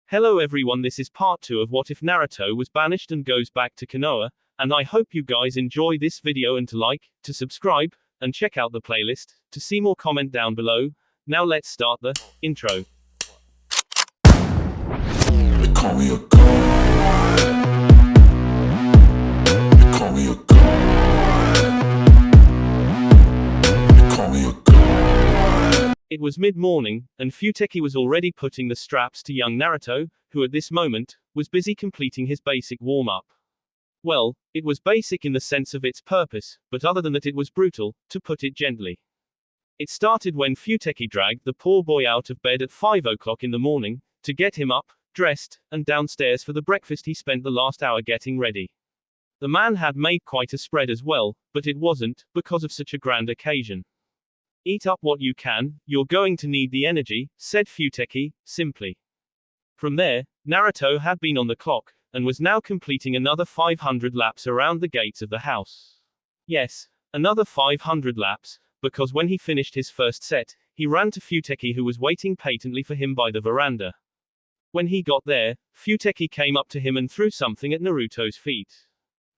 Hello everyone, this is part 2 of What If Naruto was banished and goes back to Konoha, and I hope you guys enjoy this video and to like, to subscribe, and check out the playlist, to see more comment down below. Now let's start the intro. They call me a god. They call me a god. They call me a god. It was mid-morning, and Futeki was already putting the straps to young Naruto, who at this moment, was busy completing his basic warm-up. Well, it was basic in the sense of its purpose, but other than that it was brutal, to put it gently. It started when Futeki dragged the poor boy out of bed at 5 o'clock in the morning, to get him up, dressed, and downstairs for the breakfast he spent the last hour getting ready. The man had made quite a spread as well, but it wasn't, because of such a grand occasion. Eat up what you can, you're going to need the energy, said Futeki, simply. From there, Naruto had been on the clock, and was now completing another 500 laps around the gates of the house. Yes, another 500 laps, because when he finished his first set, he ran to Futeki who was waiting patiently for him by the veranda. When he got there, Futeki came up to him and threw something at Naruto's feet.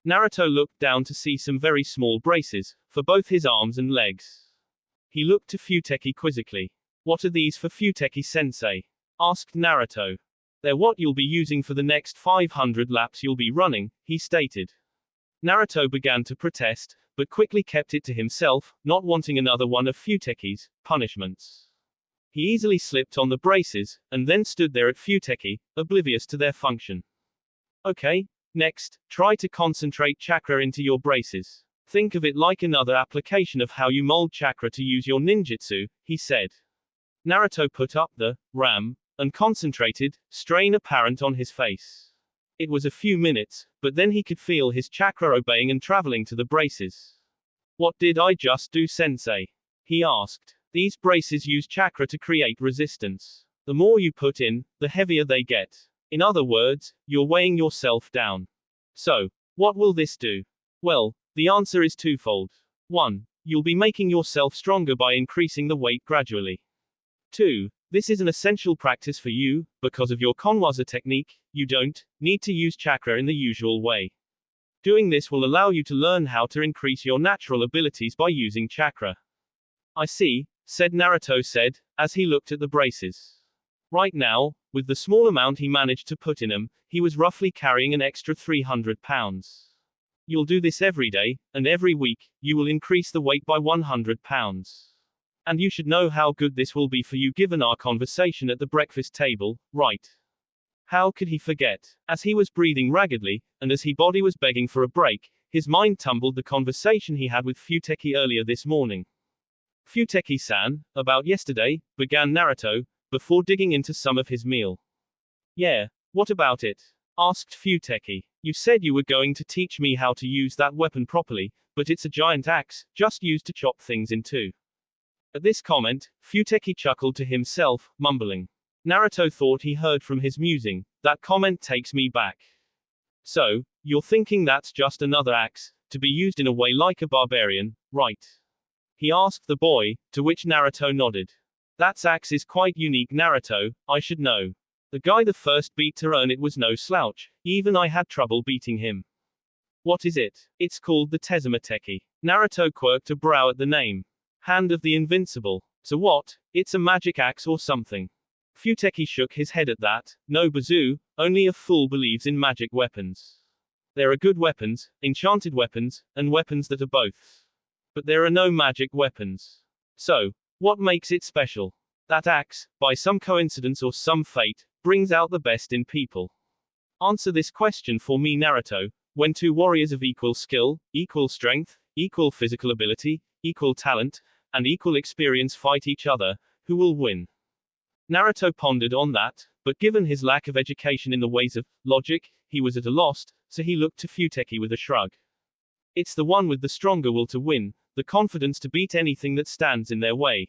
Naruto looked down to see some very small braces, for both his arms and legs. He looked to Futeki quizzically. What are these for Futeki-sensei? Asked Naruto. They're what you'll be using for the next 500 laps you'll be running, he stated. Naruto began to protest, but quickly kept it to himself, not wanting another one of Futeki's punishments. He easily slipped on the braces, and then stood there at Futeki, oblivious to their function. Okay, next, try to concentrate chakra into your braces. Think of it like another application of how you mold chakra to use your ninjutsu, he said. Naruto put up the ram, and concentrated, strain apparent on his face. It was a few minutes, but then he could feel his chakra obeying and traveling to the braces. What did I just do, sensei? He asked. These braces use chakra to create resistance. The more you put in, the heavier they get. In other words, you're weighing yourself down. So, what will this do? Well, the answer is twofold. 1. You'll be making yourself stronger by increasing the weight gradually. 2. This is an essential practice for you, because of your Konoha technique, you don't need to use chakra in the usual way. Doing this will allow you to learn how to increase your natural abilities by using chakra. I see, said Naruto said, as he looked at the braces. Right now, with the small amount he managed to put in them, he was roughly carrying an extra 300 pounds. You'll do this every day, and every week, you will increase the weight by 100 pounds. And you should know how good this will be for you given our conversation at the breakfast table, right? How could he forget? As he was breathing raggedly, and as his body was begging for a break, his mind tumbled the conversation he had with Futeki earlier this morning. Futeki-san, about yesterday, began Naruto, before digging into some of his meal. Yeah, what about it? Asked Futeki. You said you were going to teach me how to use that weapon properly, but it's a giant axe, just used to chop things in two. At this comment, Futeki chuckled to himself, mumbling. Naruto thought he heard from his musing, that comment takes me back. So, you're thinking that's just another axe, to be used in a way like a barbarian, right? He asked the boy, to which Naruto nodded. That axe is quite unique, Naruto, I should know. The guy the first beat to earn it was no slouch, even I had trouble beating him. What is it? It's called the Tezumateki. Naruto quirked a brow at the name. Hand of the Invincible. So what? It's a magic axe or something. Futeki shook his head at that. No bazoo, only a fool believes in magic weapons. There are good weapons, enchanted weapons, and weapons that are both. But there are no magic weapons. So, what makes it special? That axe, by some coincidence or some fate, brings out the best in people. Answer this question for me, Naruto. When two warriors of equal skill, equal strength, equal physical ability, equal talent, and equal experience fight each other, who will win? Naruto pondered on that, but given his lack of education in the ways of logic, he was at a loss, so he looked to Futeki with a shrug. It's the one with the stronger will to win, the confidence to beat anything that stands in their way.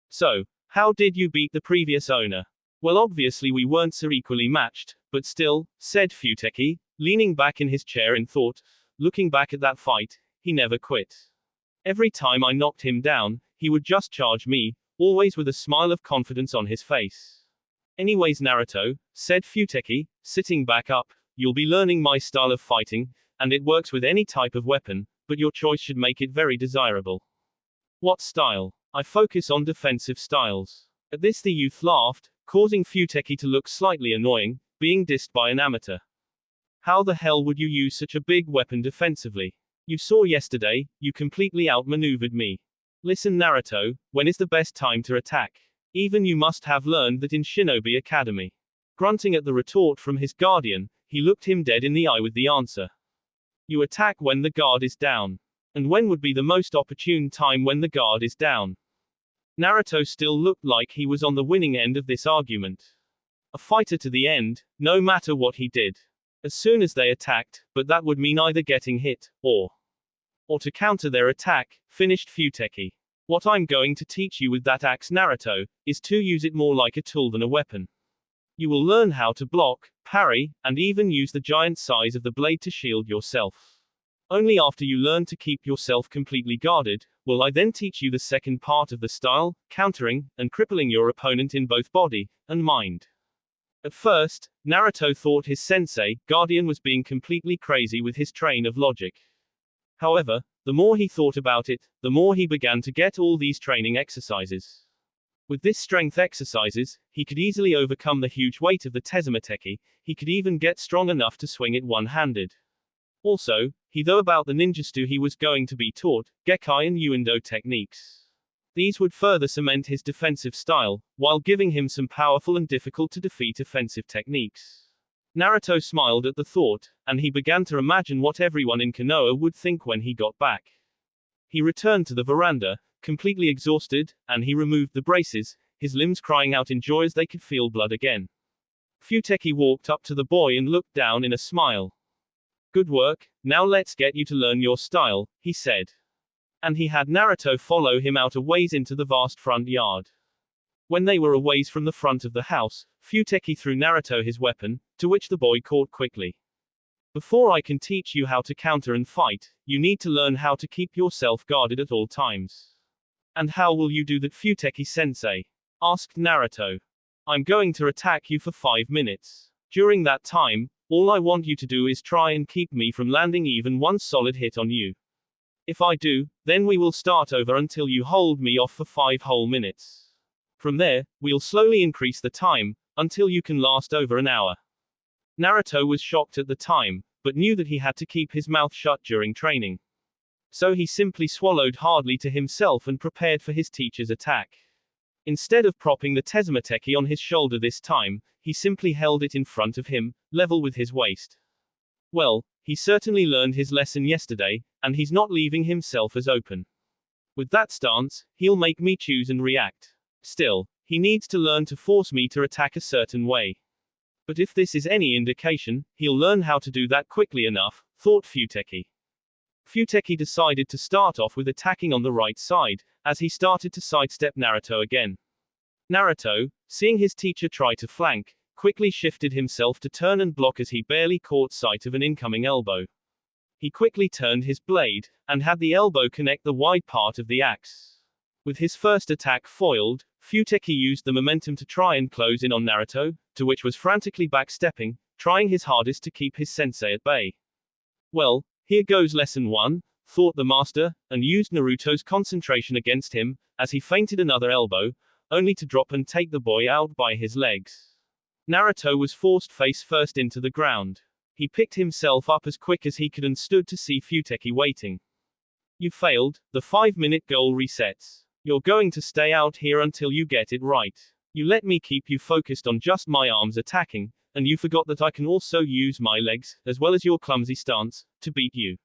So, how did you beat the previous owner? Well, obviously we weren't so equally matched, but still, said Futeki, leaning back in his chair in thought, looking back at that fight, he never quit. Every time I knocked him down, he would just charge me, always with a smile of confidence on his face. Anyways, Naruto, said Futeki, sitting back up, you'll be learning my style of fighting, and it works with any type of weapon, but your choice should make it very desirable. What style? I focus on defensive styles. At this the youth laughed, causing Futeki to look slightly annoying, being dissed by an amateur. How the hell would you use such a big weapon defensively? You saw yesterday, you completely outmaneuvered me. Listen Naruto, when is the best time to attack? Even you must have learned that in Shinobi Academy. Grunting at the retort from his guardian, he looked him dead in the eye with the answer. You attack when the guard is down. And when would be the most opportune time when the guard is down? Naruto still looked like he was on the winning end of this argument. A fighter to the end, no matter what he did. As soon as they attacked, but that would mean either getting hit, or to counter their attack, finished Futeki. What I'm going to teach you with that axe Naruto, is to use it more like a tool than a weapon. You will learn how to block, parry, and even use the giant size of the blade to shield yourself. Only after you learn to keep yourself completely guarded, will I then teach you the second part of the style, countering, and crippling your opponent in both body and mind. At first, Naruto thought his sensei, guardian, was being completely crazy with his train of logic. However, the more he thought about it, the more he began to get all these training exercises. With this strength exercises, he could easily overcome the huge weight of the Tezumateki, he could even get strong enough to swing it one-handed. Also, he knew about the ninjutsu he was going to be taught, Gekkai and Uendo techniques. These would further cement his defensive style, while giving him some powerful and difficult to defeat offensive techniques. Naruto smiled at the thought, and he began to imagine what everyone in Konoha would think when he got back. He returned to the veranda, completely exhausted, and he removed the braces, his limbs crying out in joy as they could feel blood again. Futeki walked up to the boy and looked down in a smile. Good work, now let's get you to learn your style, he said. And he had Naruto follow him out a ways into the vast front yard. When they were a ways from the front of the house, Futeki threw Naruto his weapon, to which the boy caught quickly. Before I can teach you how to counter and fight, you need to learn how to keep yourself guarded at all times. And how will you do that, Futeki-sensei? Asked Naruto. I'm going to attack you for 5 minutes. During that time, all I want you to do is try and keep me from landing even one solid hit on you. If I do, then we will start over until you hold me off for 5 whole minutes. From there, we'll slowly increase the time, until you can last over an hour. Naruto was shocked at the time, but knew that he had to keep his mouth shut during training. So he simply swallowed hardly to himself and prepared for his teacher's attack. Instead of propping the Tezumateki on his shoulder this time, he simply held it in front of him, level with his waist. Well, he certainly learned his lesson yesterday, and he's not leaving himself as open. With that stance, he'll make me choose and react. Still, he needs to learn to force me to attack a certain way. But if this is any indication, he'll learn how to do that quickly enough, thought Futeki. Futeki decided to start off with attacking on the right side, as he started to sidestep Naruto again. Naruto, seeing his teacher try to flank, quickly shifted himself to turn and block as he barely caught sight of an incoming elbow. He quickly turned his blade, and had the elbow connect the wide part of the axe. With his first attack foiled, Futeki used the momentum to try and close in on Naruto, to which was frantically backstepping, trying his hardest to keep his sensei at bay. Well, here goes lesson 1, thought the master, and used Naruto's concentration against him, as he feinted another elbow, only to drop and take the boy out by his legs. Naruto was forced face first into the ground. He picked himself up as quick as he could and stood to see Futeki waiting. You failed, the 5-minute goal resets. You're going to stay out here until you get it right. You let me keep you focused on just my arms attacking, and you forgot that I can also use my legs, as well as your clumsy stance, to beat you.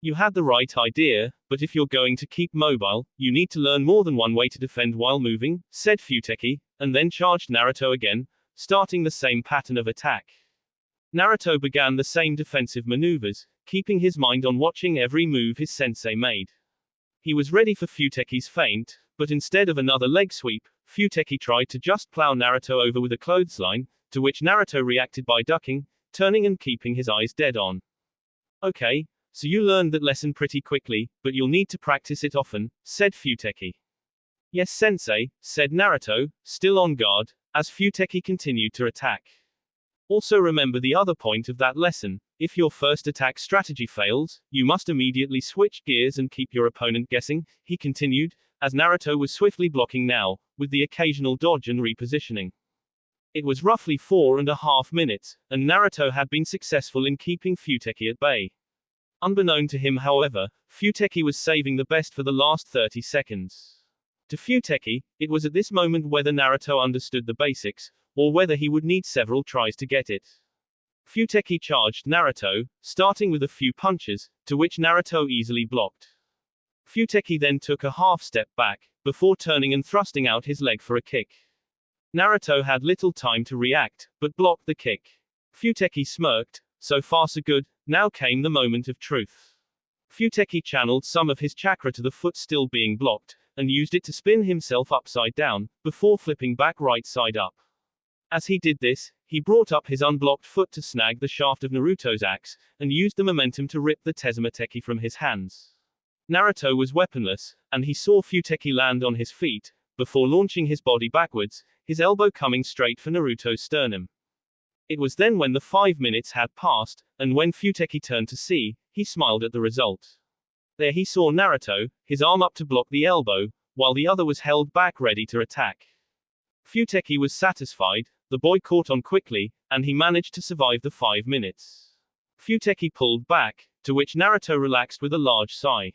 You had the right idea, but if you're going to keep mobile, you need to learn more than one way to defend while moving, said Futeki, and then charged Naruto again, starting the same pattern of attack. Naruto began the same defensive maneuvers, keeping his mind on watching every move his sensei made. He was ready for Futeki's feint, but instead of another leg sweep, Futeki tried to just plow Naruto over with a clothesline, to which Naruto reacted by ducking, turning and keeping his eyes dead on. Okay, so you learned that lesson pretty quickly, but you'll need to practice it often, said Futeki. Yes sensei, said Naruto, still on guard, as Futeki continued to attack. Also remember the other point of that lesson: if your first attack strategy fails, you must immediately switch gears and keep your opponent guessing, he continued, as Naruto was swiftly blocking now, with the occasional dodge and repositioning. It was roughly 4.5 minutes, and Naruto had been successful in keeping Futeki at bay. Unbeknown to him, however, Futeki was saving the best for the last 30 seconds. To Futeki, it was at this moment whether Naruto understood the basics, or whether he would need several tries to get it. Futeki charged Naruto, starting with a few punches, to which Naruto easily blocked. Futeki then took a half step back, before turning and thrusting out his leg for a kick. Naruto had little time to react, but blocked the kick. Futeki smirked. So far so good. Now came the moment of truth. Futeki channeled some of his chakra to the foot still being blocked, and used it to spin himself upside down, before flipping back right side up. As he did this, he brought up his unblocked foot to snag the shaft of Naruto's axe, and used the momentum to rip the Tezumateki from his hands. Naruto was weaponless, and he saw Futeki land on his feet, before launching his body backwards, his elbow coming straight for Naruto's sternum. It was then when the 5 minutes had passed, and when Futeki turned to see, he smiled at the result. There he saw Naruto, his arm up to block the elbow, while the other was held back ready to attack. Futeki was satisfied, the boy caught on quickly, and he managed to survive the 5 minutes. Futeki pulled back, to which Naruto relaxed with a large sigh.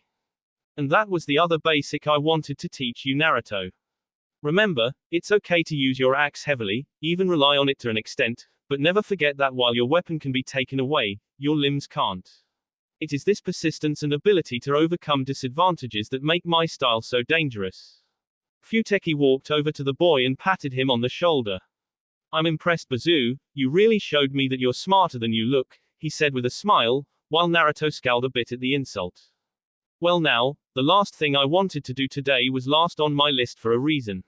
And that was the other basic I wanted to teach you, Naruto. Remember, it's okay to use your axe heavily, even rely on it to an extent, but never forget that while your weapon can be taken away, your limbs can't. It is this persistence and ability to overcome disadvantages that make my style so dangerous. Futeki walked over to the boy and patted him on the shoulder. I'm impressed, Bazoo, you really showed me that you're smarter than you look, he said with a smile, while Naruto scowled a bit at the insult. Well now, the last thing I wanted to do today was last on my list for a reason.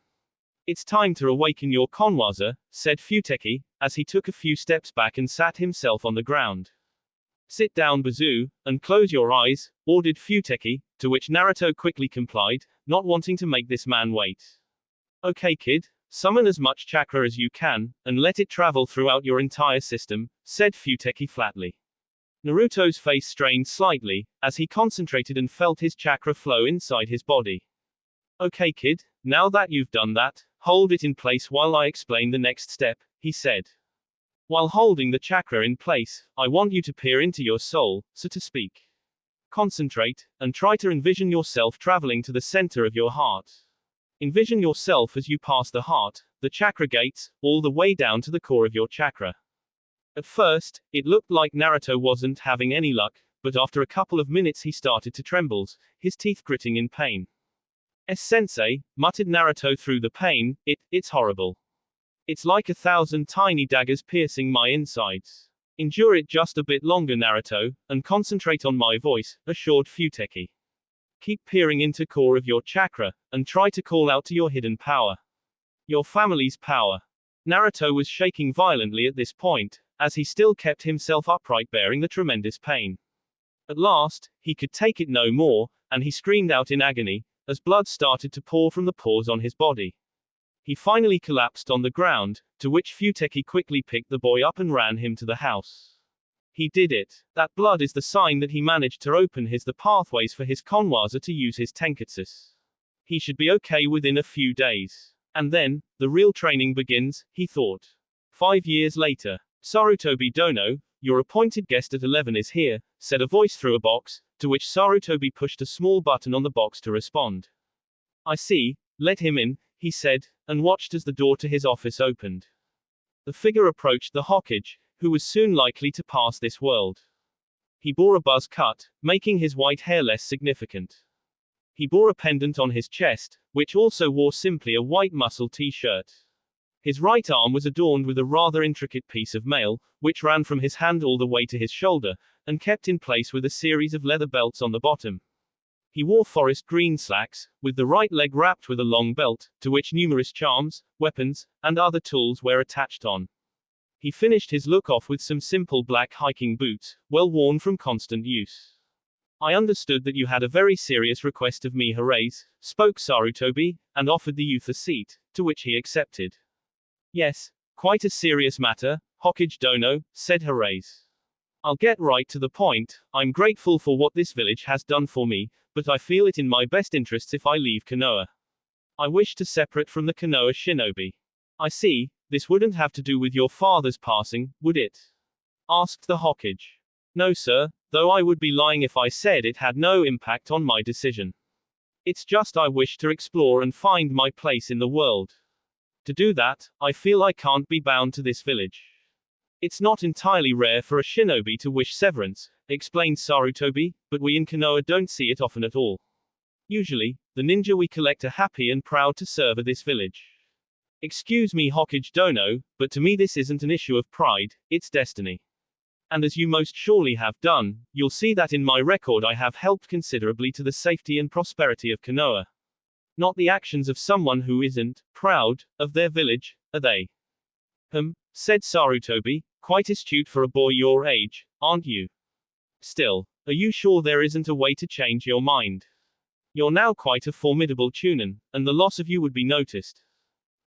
It's time to awaken your Konoha, said Futeki, as he took a few steps back and sat himself on the ground. Sit down, Bazoo, and close your eyes, ordered Futeki, to which Naruto quickly complied, not wanting to make this man wait. Okay, kid, summon as much chakra as you can, and let it travel throughout your entire system, said Futeki flatly. Naruto's face strained slightly, as he concentrated and felt his chakra flow inside his body. Okay, kid, now that you've done that, hold it in place while I explain the next step, he said. While holding the chakra in place, I want you to peer into your soul, so to speak. Concentrate, and try to envision yourself traveling to the center of your heart. Envision yourself as you pass the heart, the chakra gates, all the way down to the core of your chakra. At first, it looked like Naruto wasn't having any luck, but after a couple of minutes he started to tremble, his teeth gritting in pain. Sensei, muttered Naruto through the pain, it's horrible. It's like 1,000 tiny daggers piercing my insides. Endure it just a bit longer, Naruto, and concentrate on my voice, assured Futeki. Keep peering into core of your chakra, and try to call out to your hidden power. Your family's power. Naruto was shaking violently at this point, as he still kept himself upright bearing the tremendous pain. At last, he could take it no more, and he screamed out in agony, as blood started to pour from the pores on his body. He finally collapsed on the ground, to which Futeki quickly picked the boy up and ran him to the house. He did it. That blood is the sign that he managed to open the pathways for his Konoha to use his Tenketsus. He should be okay within a few days. And then, the real training begins, he thought. 5 years later. Sarutobi Dono, your appointed guest at 11 is here, said a voice through a box, to which Sarutobi pushed a small button on the box to respond. I see, let him in, he said, and watched as the door to his office opened. The figure approached the Hokage, who was soon likely to pass this world. He bore a buzz cut, making his white hair less significant. He bore a pendant on his chest, which also wore simply a white muscle t-shirt. His right arm was adorned with a rather intricate piece of mail, which ran from his hand all the way to his shoulder, and kept in place with a series of leather belts on the bottom. He wore forest green slacks, with the right leg wrapped with a long belt, to which numerous charms, weapons, and other tools were attached on. He finished his look off with some simple black hiking boots, well worn from constant use. I understood that you had a very serious request of me, Harays, spoke Sarutobi, and offered the youth a seat, to which he accepted. Yes, quite a serious matter, Hokage Dono, said Haraze. I'll get right to the point. I'm grateful for what this village has done for me, but I feel it in my best interests if I leave Konoha. I wish to separate from the Konoha shinobi. I see, this wouldn't have to do with your father's passing, would it? Asked the Hokage. No sir, though I would be lying if I said it had no impact on my decision. It's just I wish to explore and find my place in the world. To do that, I feel I can't be bound to this village. It's not entirely rare for a shinobi to wish severance, explained Sarutobi, but we in Konoha don't see it often at all. Usually, the ninja we collect are happy and proud to serve at this village. Excuse me Hokage Dono, but to me this isn't an issue of pride, it's destiny. And as you most surely have done, you'll see that in my record I have helped considerably to the safety and prosperity of Konoha. Not the actions of someone who isn't proud of their village, are they? Said Sarutobi, quite astute for a boy your age, aren't you? Still, are you sure there isn't a way to change your mind? You're now quite a formidable Chunin, and the loss of you would be noticed.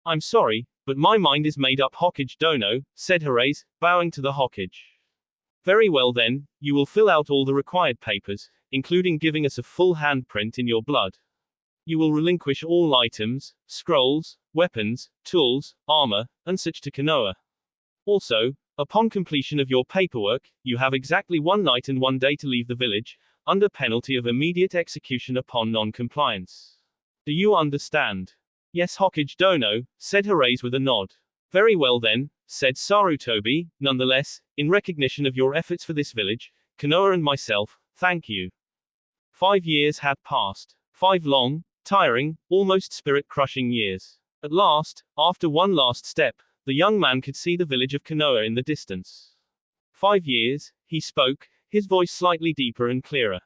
I'm sorry, but my mind is made up Hokage Dono, said Haraze, bowing to the Hokage. Very well then, you will fill out all the required papers, including giving us a full handprint in your blood. You will relinquish all items, scrolls, weapons, tools, armor, and such to Konoha. Also, upon completion of your paperwork, you have exactly 1 night and 1 day to leave the village, under penalty of immediate execution upon non-compliance. Do you understand? Yes Hokage Dono, said Haraze with a nod. Very well then, said Sarutobi, nonetheless, in recognition of your efforts for this village, Konoha and myself, thank you. 5 years had passed. 5 long, tiring, almost spirit-crushing years. At last, after one last step, the young man could see the village of Konoha in the distance. 5 years, he spoke, his voice slightly deeper and clearer.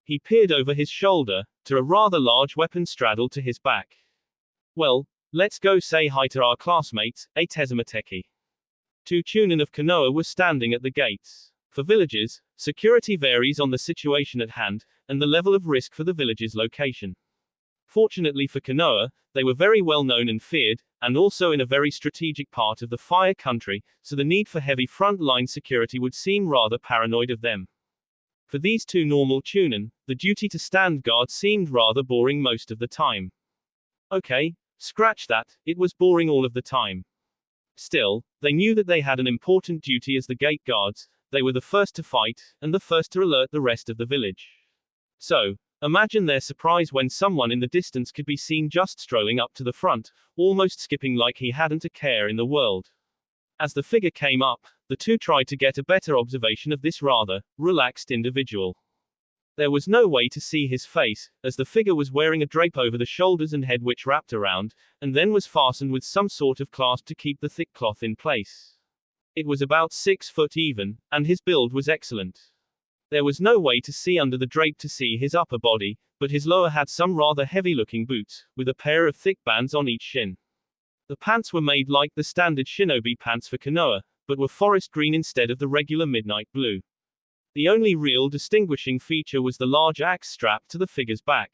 He peered over his shoulder, to a rather large weapon straddled to his back. Well, let's go say hi to our classmates, a Tezumateki. 2 Chunin of Konoha were standing at the gates. For villagers, security varies on the situation at hand, and the level of risk for the village's location. Fortunately for Konoha, they were very well known and feared, and also in a very strategic part of the Fire Country, so the need for heavy front-line security would seem rather paranoid of them. For these 2 normal Chunin, the duty to stand guard seemed rather boring most of the time. Okay, scratch that, it was boring all of the time. Still, they knew that they had an important duty as the gate guards, they were the first to fight, and the first to alert the rest of the village. So, imagine their surprise when someone in the distance could be seen just strolling up to the front, almost skipping like he hadn't a care in the world. As the figure came up, the 2 tried to get a better observation of this rather relaxed individual. There was no way to see his face, as the figure was wearing a drape over the shoulders and head which wrapped around, and then was fastened with some sort of clasp to keep the thick cloth in place. It was about 6 foot even, and his build was excellent. There was no way to see under the drape to see his upper body, but his lower had some rather heavy-looking boots, with a pair of thick bands on each shin. The pants were made like the standard shinobi pants for Konoha, but were forest green instead of the regular midnight blue. The only real distinguishing feature was the large axe strapped to the figure's back.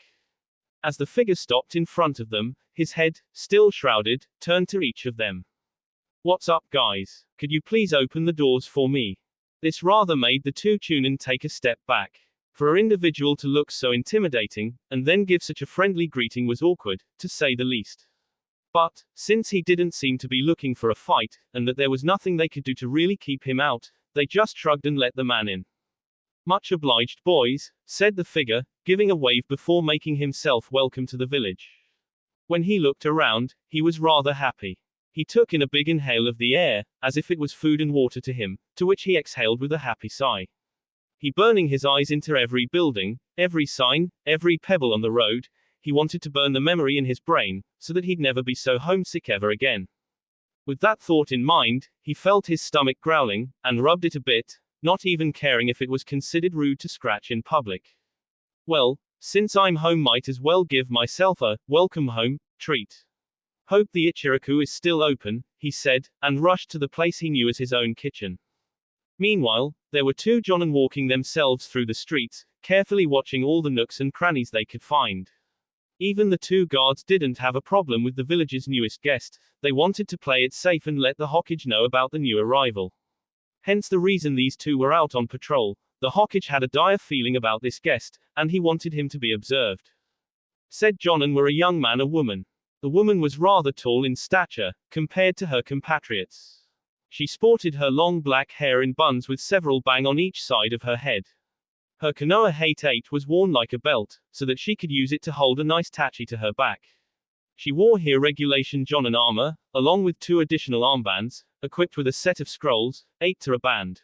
As the figure stopped in front of them, his head, still shrouded, turned to each of them. What's up guys? Could you please open the doors for me? This rather made the 2 Chunin take a step back. For an individual to look so intimidating, and then give such a friendly greeting was awkward, to say the least. But, since he didn't seem to be looking for a fight, and that there was nothing they could do to really keep him out, they just shrugged and let the man in. Much obliged boys, said the figure, giving a wave before making himself welcome to the village. When he looked around, he was rather happy. He took in a big inhale of the air, as if it was food and water to him, to which he exhaled with a happy sigh. He burning his eyes into every building, every sign, every pebble on the road, he wanted to burn the memory in his brain, so that he'd never be so homesick ever again. With that thought in mind, he felt his stomach growling, and rubbed it a bit, not even caring if it was considered rude to scratch in public. Well, since I'm home might as well give myself a welcome home treat. Hope the Ichiraku is still open, he said, and rushed to the place he knew as his own kitchen. Meanwhile, there were 2 Jonin walking themselves through the streets, carefully watching all the nooks and crannies they could find. Even the two guards didn't have a problem with the village's newest guest, they wanted to play it safe and let the Hokage know about the new arrival. Hence the reason these two were out on patrol. The Hokage had a dire feeling about this guest, and he wanted him to be observed. Said Jonin were a young man and woman. The woman was rather tall in stature, compared to her compatriots. She sported her long black hair in buns with several bang on each side of her head. Her Konoha Hate 8 was worn like a belt, so that she could use it to hold a nice tachi to her back. She wore here regulation Jonin armor, along with 2 additional armbands, equipped with a set of scrolls, 8 to a band.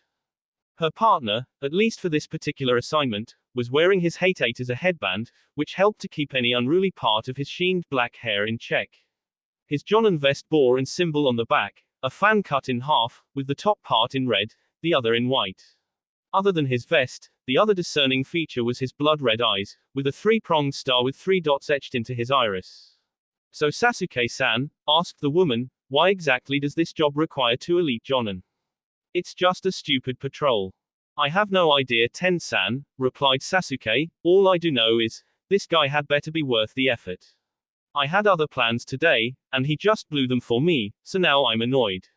Her partner, at least for this particular assignment, was wearing his Hate 8 as a headband, which helped to keep any unruly part of his sheened black hair in check. His Jonin vest bore an symbol on the back, a fan cut in half, with the top part in red, the other in white. Other than his vest, the other discerning feature was his blood-red eyes, with a 3-pronged star with 3 dots etched into his iris. So Sasuke-san, asked the woman, why exactly does this job require 2 elite Jonin? It's just a stupid patrol. I have no idea, Ten-san, replied Sasuke, all I do know is, this guy had better be worth the effort. I had other plans today, and he just blew them for me, so now I'm annoyed.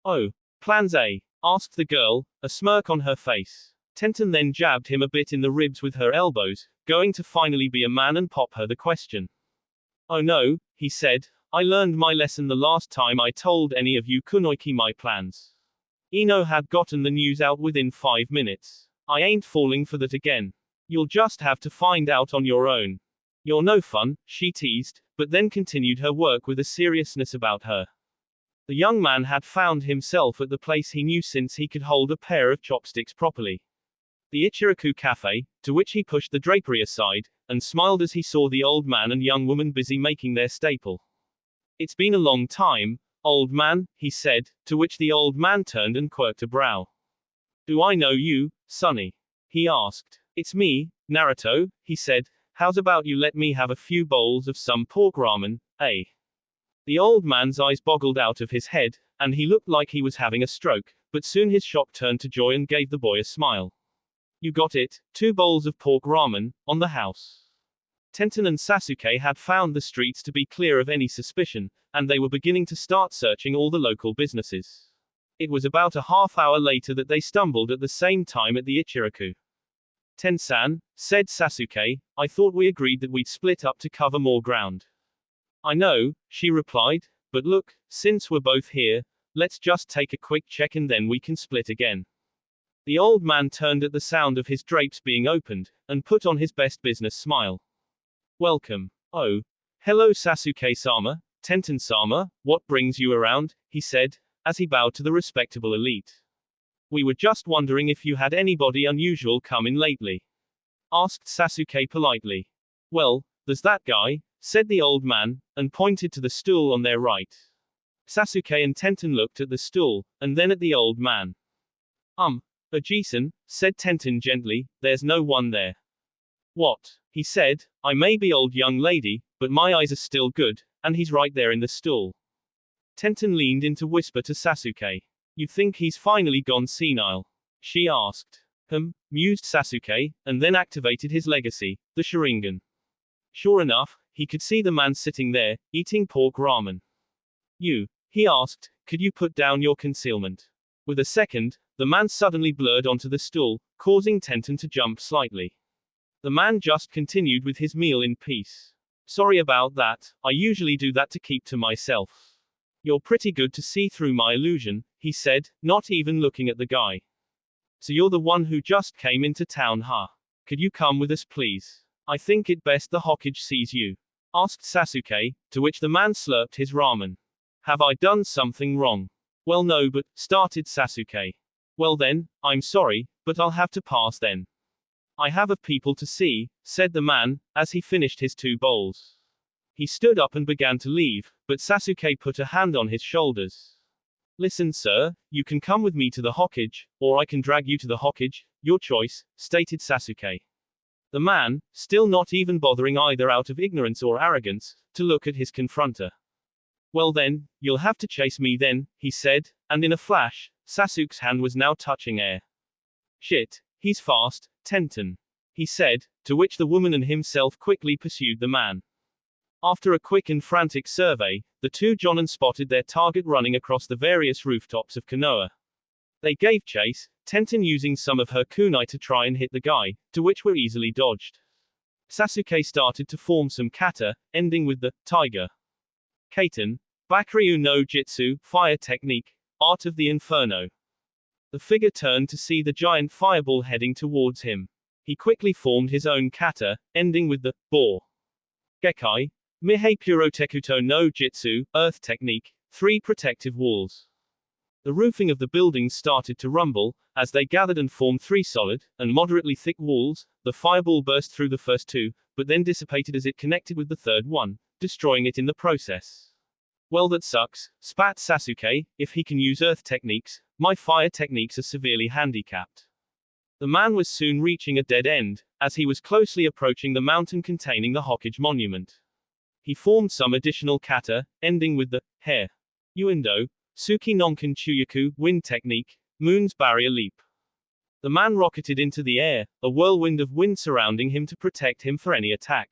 Oh, plans A? Asked the girl, a smirk on her face. Tenten then jabbed him a bit in the ribs with her elbows, going to finally be a man and pop her the question. Oh no, he said, I learned my lesson the last time I told any of you Kunoiki my plans. Ino had gotten the news out within 5 minutes. I ain't falling for that again. You'll just have to find out on your own. You're no fun, she teased, but then continued her work with a seriousness about her. The young man had found himself at the place he knew since he could hold a pair of chopsticks properly. The Ichiraku Cafe, to which he pushed the drapery aside, and smiled as he saw the old man and young woman busy making their staple. It's been a long time, old man, he said, to which the old man turned and quirked a brow. Do I know you, Sonny? He asked. It's me, Naruto, he said. How's about you let me have a few bowls of some pork ramen, eh? The old man's eyes boggled out of his head, and he looked like he was having a stroke, but soon his shock turned to joy and gave the boy a smile. You got it, 2 bowls of pork ramen, on the house. Tenten and Sasuke had found the streets to be clear of any suspicion, and they were beginning to start searching all the local businesses. It was about a half-hour later that they stumbled at the same time at the Ichiraku. Ten-san, said Sasuke, I thought we agreed that we'd split up to cover more ground. I know, she replied, but look, since we're both here, let's just take a quick check and then we can split again. The old man turned at the sound of his drapes being opened, and put on his best business smile. Welcome. Oh. Hello Sasuke-sama, Tenten-sama, what brings you around, he said, as he bowed to the respectable elite. We were just wondering if you had anybody unusual come in lately. Asked Sasuke politely. Well, there's that guy, said the old man, and pointed to the stool on their right. Sasuke and Tenten looked at the stool, and then at the old man. Ajisen, said Tenten gently, there's no one there. What? He said, I may be old young lady, but my eyes are still good, and he's right there in the stool. Tenten leaned in to whisper to Sasuke. You think he's finally gone senile? She asked. Mused Sasuke, and then activated his legacy, the Sharingan. Sure enough, he could see the man sitting there, eating pork ramen. He asked, could you put down your concealment? With a second, the man suddenly blurred onto the stool, causing Tenten to jump slightly. The man just continued with his meal in peace. Sorry about that, I usually do that to keep to myself. You're pretty good to see through my illusion, he said, not even looking at the guy. So you're the one who just came into town, huh? Could you come with us please? I think it best the Hokage sees you. Asked Sasuke, to which the man slurped his ramen. Have I done something wrong? Well no but, started Sasuke. Well then, I'm sorry, but I'll have to pass then. I have of people to see, said the man, as he finished his 2 bowls. He stood up and began to leave, but Sasuke put a hand on his shoulders. Listen sir, you can come with me to the Hokage, or I can drag you to the Hokage, your choice, stated Sasuke. The man, still not even bothering either out of ignorance or arrogance, to look at his confronter. Well then, you'll have to chase me then, he said, and in a flash, Sasuke's hand was now touching air. Shit, he's fast, Tenten. He said, to which the woman and himself quickly pursued the man. After a quick and frantic survey, the two Jonin spotted their target running across the various rooftops of Konoha. They gave chase, Tenten using some of her kunai to try and hit the guy, to which were easily dodged. Sasuke started to form some kata, ending with the tiger. Kaiten, Bakuryu no Jitsu, fire technique, art of the inferno. The figure turned to see the giant fireball heading towards him. He quickly formed his own kata, ending with the boar. Gekai, Mihei Purotekuto no Jitsu, earth technique, 3 protective walls. The roofing of the buildings started to rumble, as they gathered and formed 3 solid, and moderately thick walls. The fireball burst through the first 2, but then dissipated as it connected with the third one, destroying it in the process. Well, that sucks, spat Sasuke. If he can use earth techniques, my fire techniques are severely handicapped. The man was soon reaching a dead end, as he was closely approaching the mountain containing the Hokage monument. He formed some additional kata, ending with the hair. Uendo, Tsuki Nonkan Chuyaku, wind technique, moon's barrier leap. The man rocketed into the air, a whirlwind of wind surrounding him to protect him for any attack.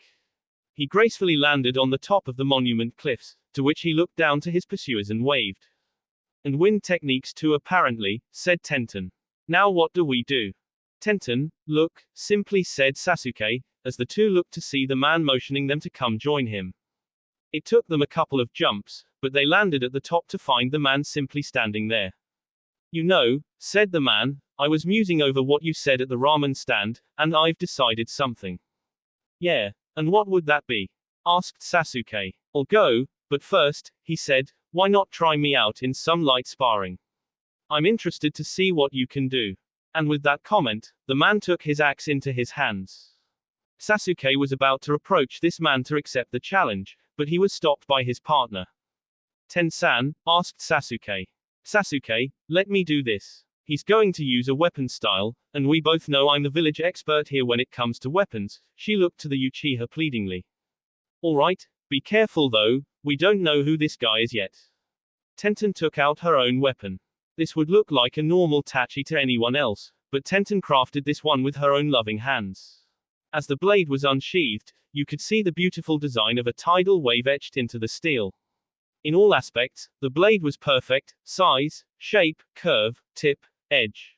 He gracefully landed on the top of the monument cliffs, to which he looked down to his pursuers and waved. And wind techniques too apparently, said Tenten. Now what do we do? Tenten, look, simply said Sasuke, as the two looked to see the man motioning them to come join him. It took them a couple of jumps, but they landed at the top to find the man simply standing there. You know, said the man, I was musing over what you said at the ramen stand, and I've decided something. Yeah, and what would that be? Asked Sasuke. I'll go, but first, he said, why not try me out in some light sparring? I'm interested to see what you can do. And with that comment, the man took his axe into his hands. Sasuke was about to approach this man to accept the challenge, but he was stopped by his partner. Ten-san, asked Sasuke. Sasuke, let me do this. He's going to use a weapon style, and we both know I'm the village expert here when it comes to weapons. She looked to the Uchiha pleadingly. Alright, be careful though, we don't know who this guy is yet. Tenten took out her own weapon. This would look like a normal tachi to anyone else, but Tenten crafted this one with her own loving hands. As the blade was unsheathed, you could see the beautiful design of a tidal wave etched into the steel. In all aspects, the blade was perfect, size, shape, curve, tip, edge.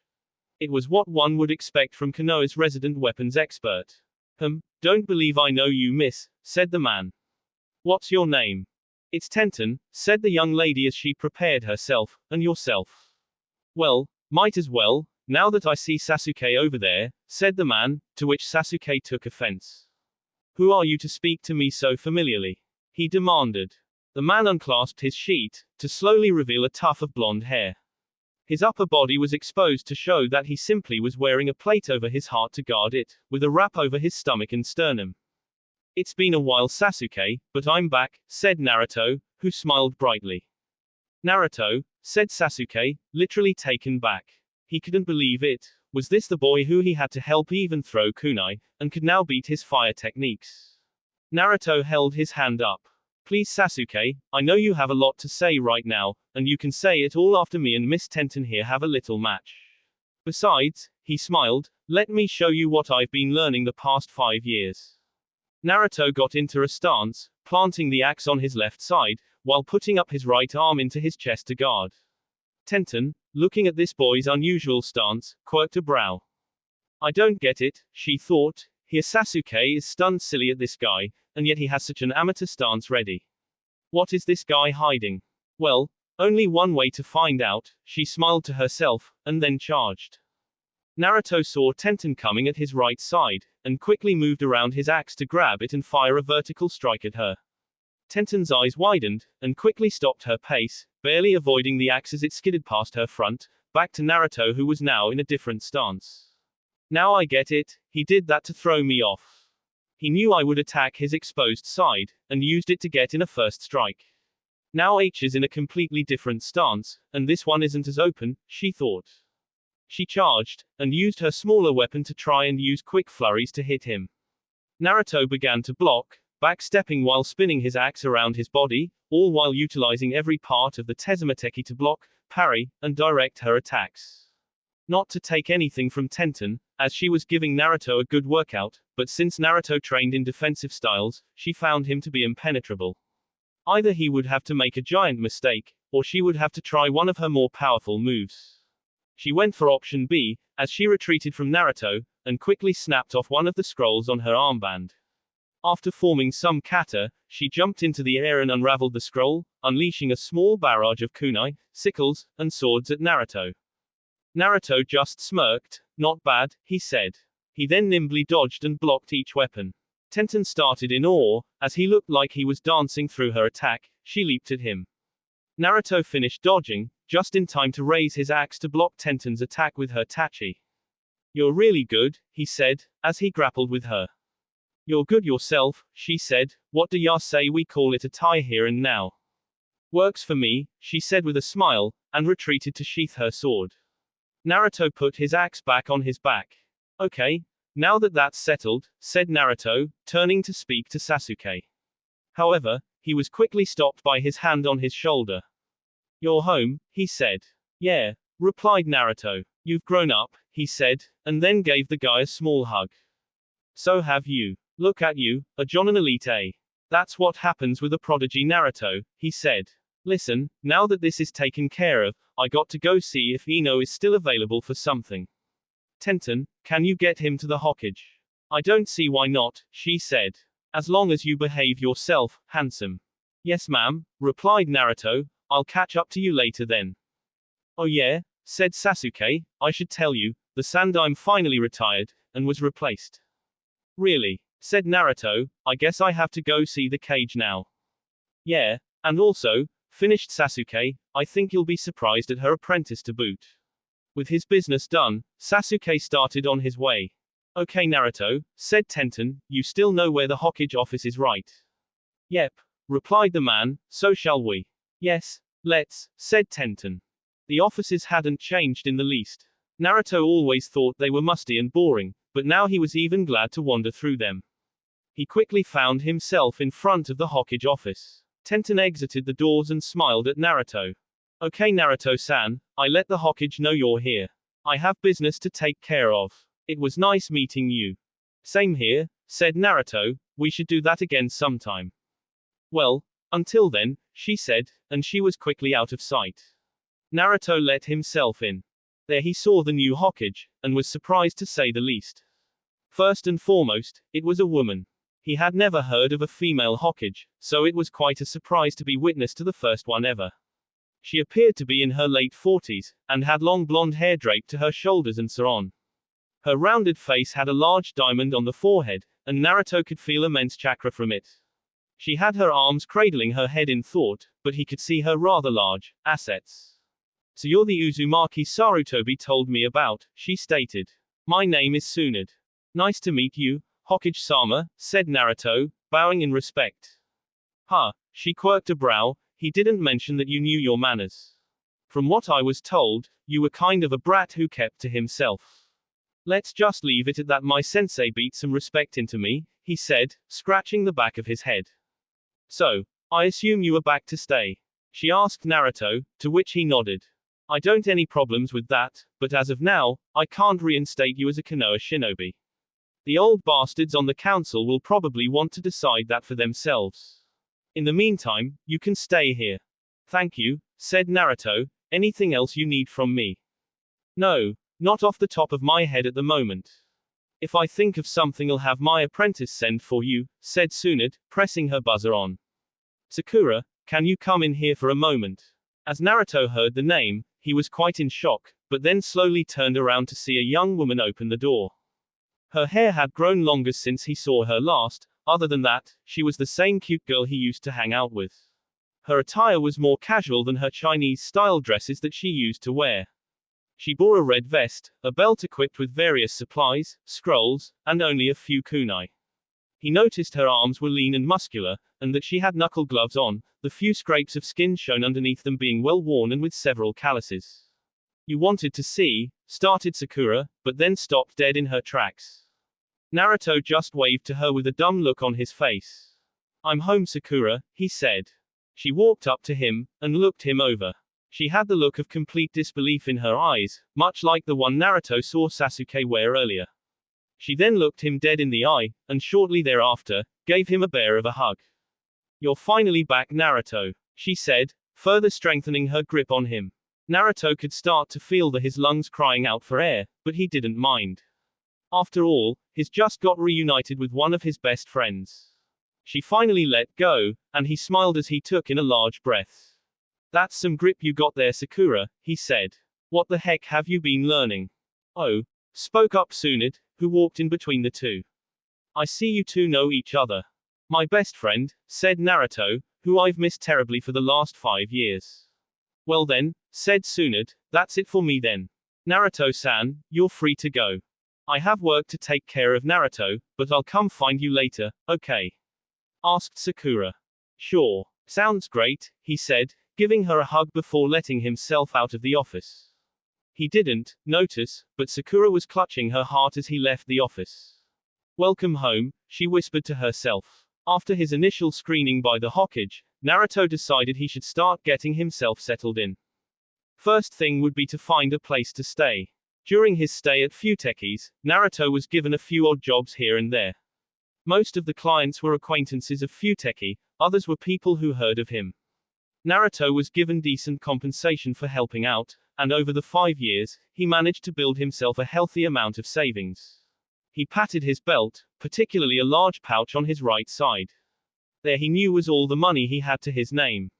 It was what one would expect from Konoha's resident weapons expert. Don't believe I know you, miss, said the man. What's your name? It's Tenten, said the young lady as she prepared herself, and yourself. Well, might as well, now that I see Sasuke over there, said the man, to which Sasuke took offense. Who are you to speak to me so familiarly? He demanded. The man unclasped his sheet, to slowly reveal a tuft of blonde hair. His upper body was exposed to show that he simply was wearing a plate over his heart to guard it, with a wrap over his stomach and sternum. It's been a while, Sasuke, but I'm back, said Naruto, who smiled brightly. Naruto, said Sasuke, literally taken back. He couldn't believe it. Was this the boy who he had to help even throw kunai, and could now beat his fire techniques? Naruto held his hand up. Please Sasuke, I know you have a lot to say right now, and you can say it all after me and Miss Tenten here have a little match. Besides, he smiled, let me show you what I've been learning the past 5 years. Naruto got into a stance, planting the axe on his left side, while putting up his right arm into his chest to guard. Tenten, looking at this boy's unusual stance, quirked a brow. I don't get it, she thought. Here Sasuke is stunned silly at this guy, and yet he has such an amateur stance ready. What is this guy hiding? Well, only one way to find out, she smiled to herself, and then charged. Naruto saw Tenten coming at his right side, and quickly moved around his axe to grab it and fire a vertical strike at her. Tenten's eyes widened, and quickly stopped her pace, barely avoiding the axe as it skidded past her front, back to Naruto who was now in a different stance. Now I get it, he did that to throw me off. He knew I would attack his exposed side, and used it to get in a first strike. Now H is in a completely different stance, and this one isn't as open, she thought. She charged, and used her smaller weapon to try and use quick flurries to hit him. Naruto began to block, backstepping while spinning his axe around his body, all while utilizing every part of the Tezumateki to block, parry, and direct her attacks. Not to take anything from Tenten, as she was giving Naruto a good workout, but since Naruto trained in defensive styles, she found him to be impenetrable. Either he would have to make a giant mistake, or she would have to try one of her more powerful moves. She went for option B, as she retreated from Naruto, and quickly snapped off one of the scrolls on her armband. After forming some kata, she jumped into the air and unraveled the scroll, unleashing a small barrage of kunai, sickles, and swords at Naruto. Naruto just smirked. Not bad, he said. He then nimbly dodged and blocked each weapon. Tenten started in awe, as he looked like he was dancing through her attack. She leaped at him. Naruto finished dodging, just in time to raise his axe to block Tenten's attack with her tachi. You're really good, he said, as he grappled with her. You're good yourself, she said. What do ya say we call it a tie here and now? Works for me, she said with a smile, and retreated to sheath her sword. Naruto put his axe back on his back. Okay, now that that's settled, said Naruto, turning to speak to Sasuke. However, he was quickly stopped by his hand on his shoulder. You're home, he said. Yeah, replied Naruto. You've grown up, he said, and then gave the guy a small hug. So have you. Look at you, a Jonin Elite A. That's what happens with a prodigy Naruto, he said. Listen, now that this is taken care of, I got to go see if Ino is still available for something. Tenten, can you get him to the Hokage? I don't see why not, she said. As long as you behave yourself, handsome. Yes ma'am, replied Naruto, I'll catch up to you later then. Oh yeah, said Sasuke, I should tell you, the Sandaime finally retired, and was replaced. Really? Said Naruto, I guess I have to go see the cage now. Yeah, and also, finished Sasuke, I think you'll be surprised at her apprentice to boot. With his business done, Sasuke started on his way. Okay Naruto, said Tenten, you still know where the Hokage office is, right? Yep, replied the man, so shall we? Yes, let's, said Tenten. The offices hadn't changed in the least. Naruto always thought they were musty and boring, but now he was even glad to wander through them. He quickly found himself in front of the Hokage office. Tenten exited the doors and smiled at Naruto. Okay Naruto-san, I let the Hokage know you're here. I have business to take care of. It was nice meeting you. Same here, said Naruto, we should do that again sometime. Well, until then, she said, and she was quickly out of sight. Naruto let himself in. There he saw the new Hokage, and was surprised to say the least. First and foremost, it was a woman. He had never heard of a female Hokage, so it was quite a surprise to be witness to the first one ever. She appeared to be in her late 40s, and had long blonde hair draped to her shoulders and so on. Her rounded face had a large diamond on the forehead, and Naruto could feel immense chakra from it. She had her arms cradling her head in thought, but he could see her rather large assets. So you're the Uzumaki Sarutobi told me about, she stated. My name is Tsunade. Nice to meet you, Hokage-sama, said Naruto, bowing in respect. Huh, she quirked a brow, he didn't mention that you knew your manners. From what I was told, you were kind of a brat who kept to himself. Let's just leave it at that. My sensei beat some respect into me, he said, scratching the back of his head. So, I assume you are back to stay? She asked Naruto, to which he nodded. I don't any problems with that, but as of now, I can't reinstate you as a Konoha shinobi. The old bastards on the council will probably want to decide that for themselves. In the meantime, you can stay here. Thank you, said Naruto. Anything else you need from me? No, not off the top of my head at the moment. If I think of something, I'll have my apprentice send for you, said Tsunade, pressing her buzzer on. Sakura, can you come in here for a moment? As Naruto heard the name, he was quite in shock, but then slowly turned around to see a young woman open the door. Her hair had grown longer since he saw her last. Other than that, she was the same cute girl he used to hang out with. Her attire was more casual than her Chinese-style dresses that she used to wear. She bore a red vest, a belt equipped with various supplies, scrolls, and only a few kunai. He noticed her arms were lean and muscular, and that she had knuckle gloves on, the few scrapes of skin shown underneath them being well worn and with several calluses. You wanted to see, started Sakura, but then stopped dead in her tracks. Naruto just waved to her with a dumb look on his face. I'm home Sakura, he said. She walked up to him, and looked him over. She had the look of complete disbelief in her eyes, much like the one Naruto saw Sasuke wear earlier. She then looked him dead in the eye, and shortly thereafter, gave him a bear of a hug. "You're finally back, Naruto," she said, further strengthening her grip on him. Naruto could start to feel his lungs crying out for air, but he didn't mind. After all, he's just got reunited with one of his best friends. She finally let go, and he smiled as he took in a large breath. "That's some grip you got there, Sakura," he said. "What the heck have you been learning?" "Oh," spoke up Tsunade, who walked in between the two. "I see you two know each other." "My best friend," said Naruto, "who I've missed terribly for the last 5 years." "Well then," said Tsunade, "that's it for me then. Naruto-san, you're free to go. I have work to take care of, Naruto, but I'll come find you later, okay?" asked Sakura. "Sure. Sounds great," he said, giving her a hug before letting himself out of the office. He didn't notice, but Sakura was clutching her heart as he left the office. "Welcome home," she whispered to herself. After his initial screening by the Hokage, Naruto decided he should start getting himself settled in. First thing would be to find a place to stay. During his stay at Futeki's, Naruto was given a few odd jobs here and there. Most of the clients were acquaintances of Futeki, others were people who heard of him. Naruto was given decent compensation for helping out, and over the 5 years, he managed to build himself a healthy amount of savings. He patted his belt, particularly a large pouch on his right side. There he knew was all the money he had to his name.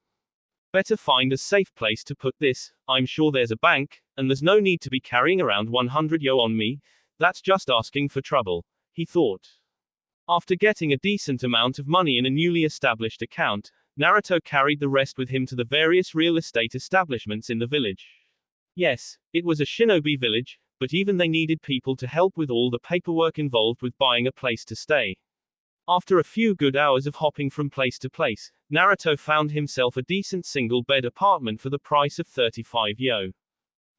Better find a safe place to put this, I'm sure there's a bank, and there's no need to be carrying around 100 yo on me, that's just asking for trouble, he thought. After getting a decent amount of money in a newly established account, Naruto carried the rest with him to the various real estate establishments in the village. Yes, it was a shinobi village, but even they needed people to help with all the paperwork involved with buying a place to stay. After a few good hours of hopping from place to place, Naruto found himself a decent single-bed apartment for the price of 35 yo.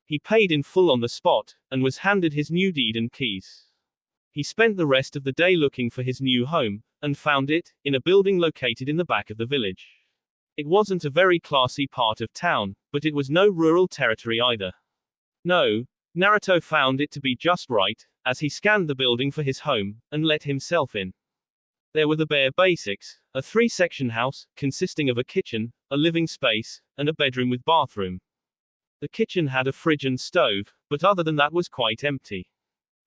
He paid in full on the spot, and was handed his new deed and keys. He spent the rest of the day looking for his new home, and found it, in a building located in the back of the village. It wasn't a very classy part of town, but it was no rural territory either. No, Naruto found it to be just right, as he scanned the building for his home, and let himself in. There were the bare basics, a 3-section house, consisting of a kitchen, a living space, and a bedroom with bathroom. The kitchen had a fridge and stove, but other than that was quite empty.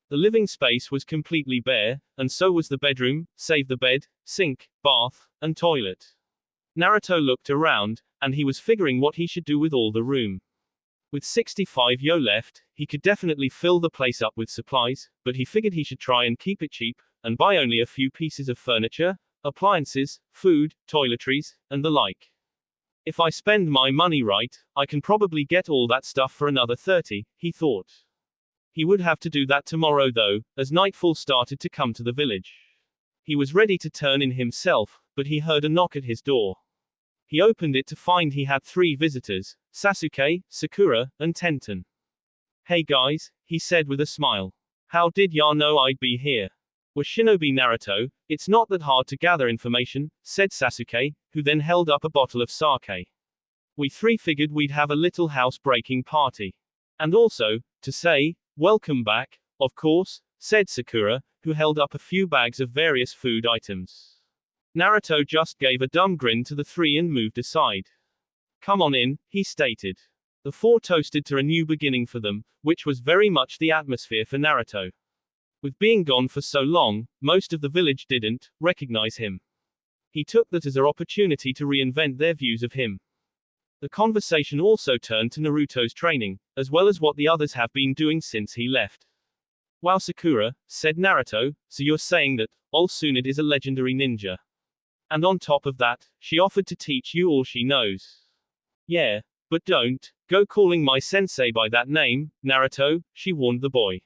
The living space was completely bare, and so was the bedroom, save the bed, sink, bath, and toilet. Naruto looked around, and he was figuring what he should do with all the room. With 65 yo left, he could definitely fill the place up with supplies, but he figured he should try and keep it cheap, and buy only a few pieces of furniture, appliances, food, toiletries, and the like. If I spend my money right, I can probably get all that stuff for another 30, he thought. He would have to do that tomorrow though, as nightfall started to come to the village. He was ready to turn in himself, but he heard a knock at his door. He opened it to find he had 3 visitors, Sasuke, Sakura, and Tenten. "Hey guys," he said with a smile. "How did ya know I'd be here?" "We're shinobi, Naruto, it's not that hard to gather information," said Sasuke, who then held up a bottle of sake. "We 3 figured we'd have a little house-breaking party. And also, to say, welcome back, of course," said Sakura, who held up a few bags of various food items. Naruto just gave a dumb grin to the 3 and moved aside. "Come on in," he stated. The 4 toasted to a new beginning for them, which was very much the atmosphere for Naruto. With being gone for so long, most of the village didn't recognize him. He took that as an opportunity to reinvent their views of him. The conversation also turned to Naruto's training, as well as what the others have been doing since he left. "Wow, Sakura," said Naruto, "so you're saying that old Tsunade is a legendary ninja. And on top of that, she offered to teach you all she knows." "Yeah, but don't go calling my sensei by that name, Naruto," she warned the boy.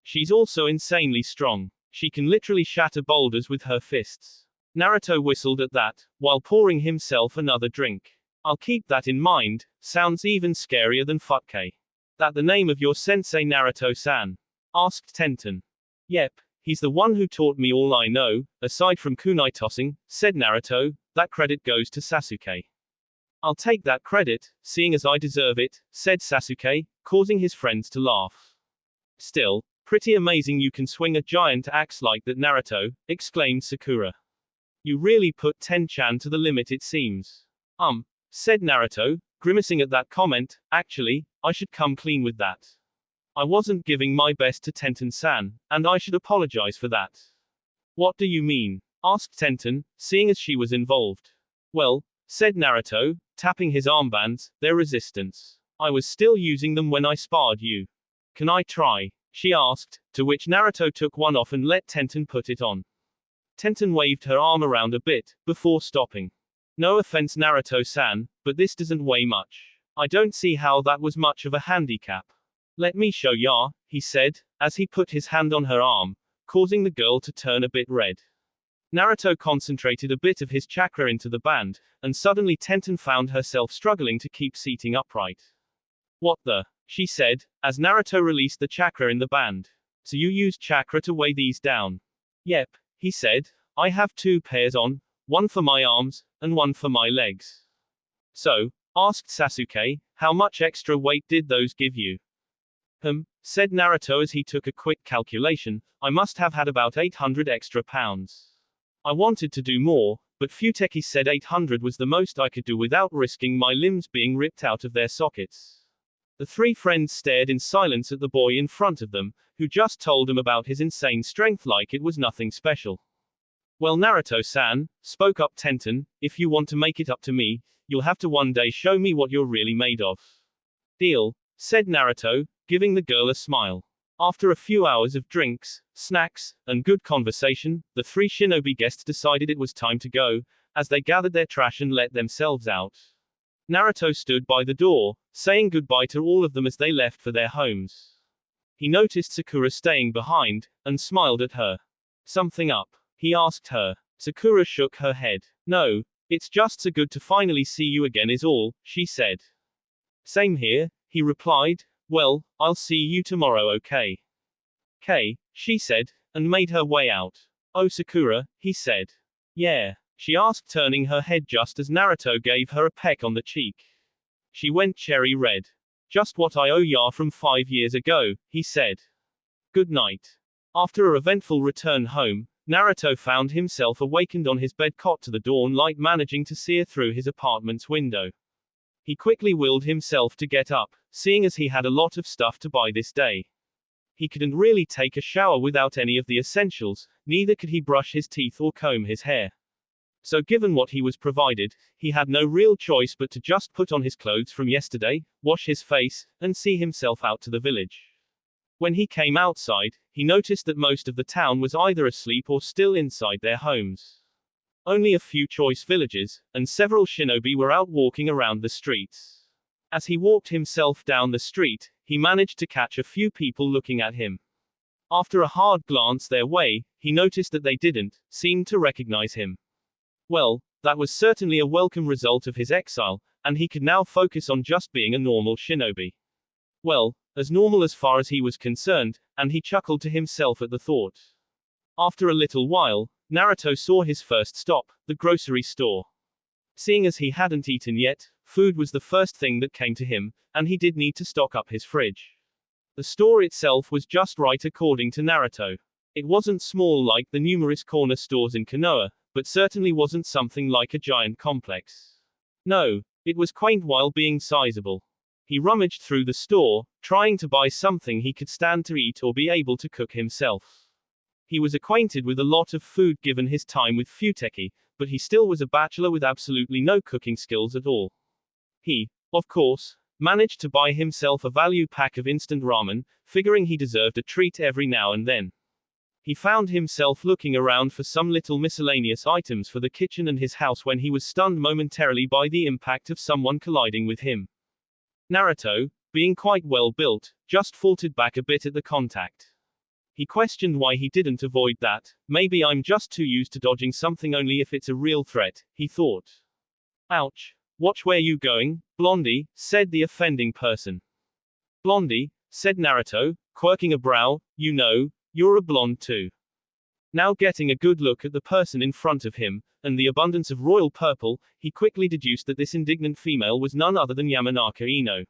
"She's also insanely strong. She can literally shatter boulders with her fists." Naruto whistled at that, while pouring himself another drink. "I'll keep that in mind, sounds even scarier than Fukke. That the name of your sensei, Naruto-san?" asked Tenten. "Yep, he's the one who taught me all I know, aside from kunai tossing," said Naruto, "that credit goes to Sasuke." "I'll take that credit, seeing as I deserve it," said Sasuke, causing his friends to laugh. "Still, Pretty amazing you can swing a giant axe like that, Naruto, exclaimed Sakura. You really put Ten-chan to the limit, it seems. Said Naruto, grimacing at that comment. Actually, I should come clean with that. I wasn't giving my best to Tenten-san, and I should apologize for that. What do you mean? Asked Tenten, seeing as she was involved. Well, said Naruto, tapping his armbands, their resistance. I was still using them when I sparred you. Can I try? She asked, to which Naruto took one off and let Tenten put it on. Tenten waved her arm around a bit, before stopping. No offense, Naruto-san, but this doesn't weigh much. I don't see how that was much of a handicap. Let me show ya, he said, as he put his hand on her arm, causing the girl to turn a bit red. Naruto concentrated a bit of his chakra into the band, and suddenly Tenten found herself struggling to keep seating upright. What the? She said, as Naruto released the chakra in the band. So you used chakra to weigh these down? Yep, he said. I have 2 pairs on, one for my arms, and one for my legs. So, asked Sasuke, how much extra weight did those give you? Said Naruto as he took a quick calculation, I must have had about 800 extra pounds. I wanted to do more, but Futeki said 800 was the most I could do without risking my limbs being ripped out of their sockets. The 3 friends stared in silence at the boy in front of them, who just told them about his insane strength like it was nothing special. Well, Naruto-san, spoke up Tenten, if you want to make it up to me, you'll have to one day show me what you're really made of. Deal, said Naruto, giving the girl a smile. After a few hours of drinks, snacks, and good conversation, the 3 shinobi guests decided it was time to go, as they gathered their trash and let themselves out. Naruto stood by the door, saying goodbye to all of them as they left for their homes. He noticed Sakura staying behind, and smiled at her. Something up? He asked her. Sakura shook her head. No, it's just so good to finally see you again is all, she said. Same here, he replied. Well, I'll see you tomorrow, okay? "K," she said, and made her way out. "Oh, Sakura," he said. "Yeah?" she asked, turning her head just as Naruto gave her a peck on the cheek. She went cherry red. "Just what I owe ya from 5 years ago," he said. "Good night." After a eventful return home, Naruto found himself awakened on his bed cot to the dawn light managing to sear through his apartment's window. He quickly willed himself to get up, seeing as he had a lot of stuff to buy this day. He couldn't really take a shower without any of the essentials, neither could he brush his teeth or comb his hair. So given what he was provided, he had no real choice but to just put on his clothes from yesterday, wash his face, and see himself out to the village. When he came outside, he noticed that most of the town was either asleep or still inside their homes. Only a few choice villagers, and several shinobi were out walking around the streets. As he walked himself down the street, he managed to catch a few people looking at him. After a hard glance their way, he noticed that they didn't seem to recognize him. Well, that was certainly a welcome result of his exile, and he could now focus on just being a normal shinobi. Well, as normal as far as he was concerned, and he chuckled to himself at the thought. After a little while, Naruto saw his first stop, the grocery store. Seeing as he hadn't eaten yet, food was the first thing that came to him, and he did need to stock up his fridge. The store itself was just right according to Naruto. It wasn't small like the numerous corner stores in Konoha, but certainly wasn't something like a giant complex. No, it was quaint while being sizable. He rummaged through the store, trying to buy something he could stand to eat or be able to cook himself. He was acquainted with a lot of food given his time with Futeki, but he still was a bachelor with absolutely no cooking skills at all. He, of course, managed to buy himself a value pack of instant ramen, figuring he deserved a treat every now and then. He found himself looking around for some little miscellaneous items for the kitchen and his house when he was stunned momentarily by the impact of someone colliding with him. Naruto, being quite well built, just faltered back a bit at the contact. He questioned why he didn't avoid that. Maybe I'm just too used to dodging something only if it's a real threat, he thought. Ouch. Watch where you going, Blondie, said the offending person. Blondie, said Naruto, quirking a brow, you know, you're a blonde too. Now getting a good look at the person in front of him, and the abundance of royal purple, he quickly deduced that this indignant female was none other than Yamanaka Ino.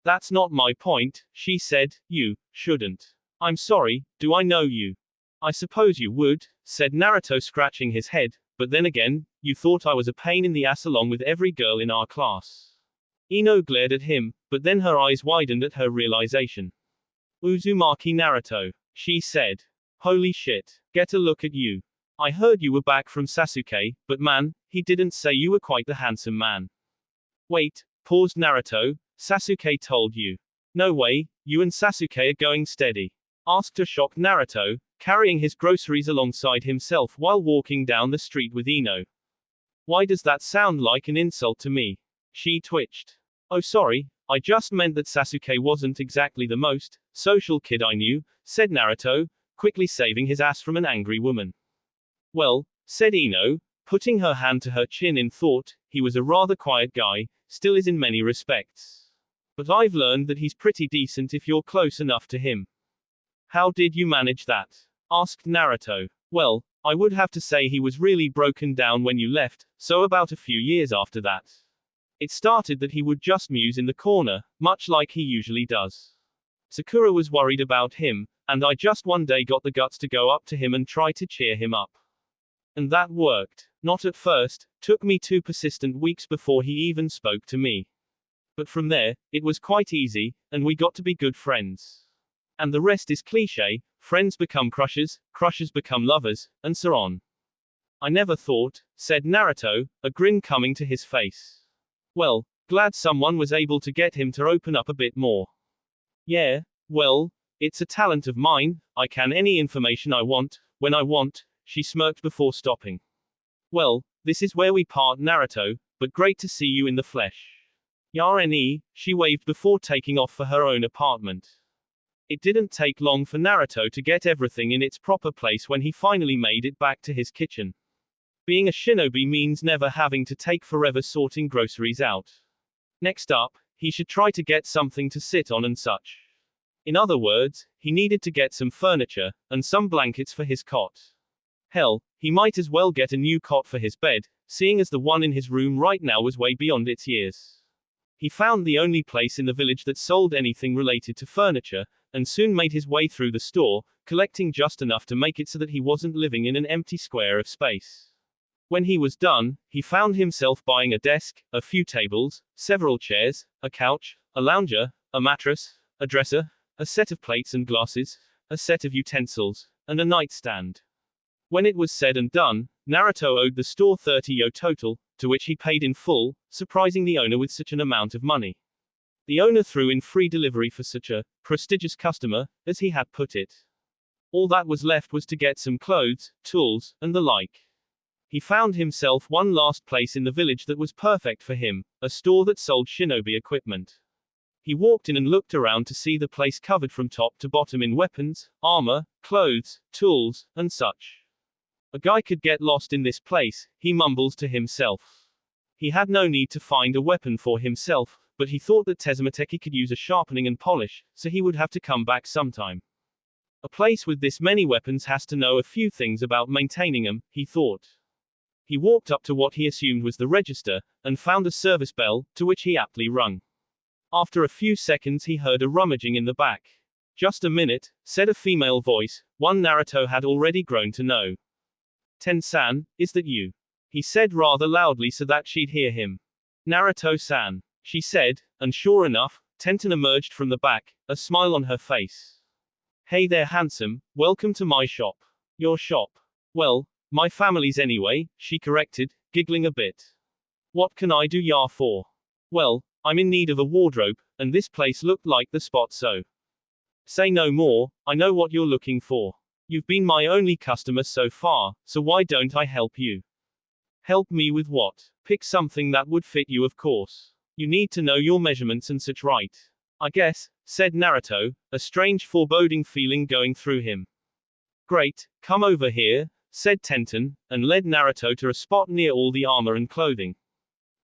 That's not my point, she said, you shouldn't. I'm sorry, do I know you? I suppose you would, said Naruto scratching his head, but then again, you thought I was a pain in the ass along with every girl in our class. Ino glared at him, but then her eyes widened at her realization. Uzumaki Naruto, she said. Holy shit, get a look at you. I heard you were back from Sasuke, but man, he didn't say you were quite the handsome man. Wait, paused Naruto, Sasuke told you. No way, you and Sasuke are going steady. Asked a shocked Naruto, carrying his groceries alongside himself while walking down the street with Ino. Why does that sound like an insult to me? She twitched. Oh sorry, I just meant that Sasuke wasn't exactly the most social kid I knew, said Naruto, quickly saving his ass from an angry woman. Well, said Ino, putting her hand to her chin in thought, he was a rather quiet guy, still is in many respects. But I've learned that he's pretty decent if you're close enough to him. How did you manage that? Asked Naruto. Well, I would have to say he was really broken down when you left, so about a few years after that. It started that he would just muse in the corner, much like he usually does. Sakura was worried about him, and I just one day got the guts to go up to him and try to cheer him up. And that worked. Not at first, took me 2 persistent weeks before he even spoke to me. But from there, it was quite easy, and we got to be good friends. And the rest is cliché, friends become crushes, crushes become lovers, and so on. I never thought, said Naruto, a grin coming to his face. Well, glad someone was able to get him to open up a bit more. Yeah, well, it's a talent of mine, I can any information I want, when I want, she smirked before stopping. Well, this is where we part Naruto, but great to see you in the flesh. Yarne, she waved before taking off for her own apartment. It didn't take long for Naruto to get everything in its proper place when he finally made it back to his kitchen. Being a shinobi means never having to take forever sorting groceries out. Next up, he should try to get something to sit on and such. In other words, he needed to get some furniture, and some blankets for his cot. Hell, he might as well get a new cot for his bed, seeing as the one in his room right now was way beyond its years. He found the only place in the village that sold anything related to furniture, and soon made his way through the store, collecting just enough to make it so that he wasn't living in an empty square of space. When he was done, he found himself buying a desk, a few tables, several chairs, a couch, a lounger, a mattress, a dresser, a set of plates and glasses, a set of utensils, and a nightstand. When it was said and done, Naruto owed the store 30 yo total, to which he paid in full, surprising the owner with such an amount of money. The owner threw in free delivery for such a prestigious customer, as he had put it. All that was left was to get some clothes, tools, and the like. He found himself one last place in the village that was perfect for him, a store that sold shinobi equipment. He walked in and looked around to see the place covered from top to bottom in weapons, armor, clothes, tools, and such. A guy could get lost in this place, he mumbles to himself. He had no need to find a weapon for himself, but he thought that Tezumateki could use a sharpening and polish, so he would have to come back sometime. A place with this many weapons has to know a few things about maintaining them, he thought. He walked up to what he assumed was the register, and found a service bell, to which he aptly rung. After a few seconds he heard a rummaging in the back. Just a minute, said a female voice, one Naruto had already grown to know. Ten-san, is that you? He said rather loudly so that she'd hear him. Naruto-san, she said, and sure enough, Tenten emerged from the back, a smile on her face. Hey there handsome, welcome to my shop. Your shop? Well, my family's anyway, she corrected, giggling a bit. What can I do ya for? Well, I'm in need of a wardrobe, and this place looked like the spot so. Say no more, I know what you're looking for. You've been my only customer so far, so why don't I help you? Help me with what? Pick something that would fit you of course. You need to know your measurements and such right. I guess, said Naruto, a strange foreboding feeling going through him. Great, come over here, said Tenten, and led Naruto to a spot near all the armor and clothing.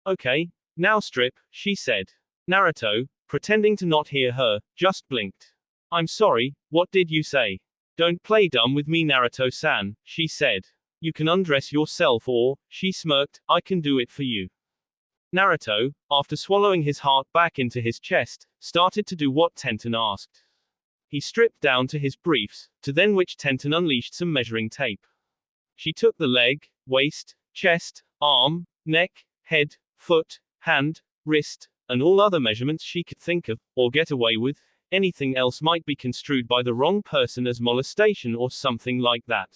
Okay, now strip, she said. Naruto, pretending to not hear her, just blinked. I'm sorry, what did you say? Don't play dumb with me Naruto-san, she said. You can undress yourself or, she smirked, I can do it for you. Naruto, after swallowing his heart back into his chest, started to do what Tenten asked. He stripped down to his briefs, to then which Tenten unleashed some measuring tape. She took the leg, waist, chest, arm, neck, head, foot, hand, wrist, and all other measurements she could think of, or get away with. Anything else might be construed by the wrong person as molestation or something like that.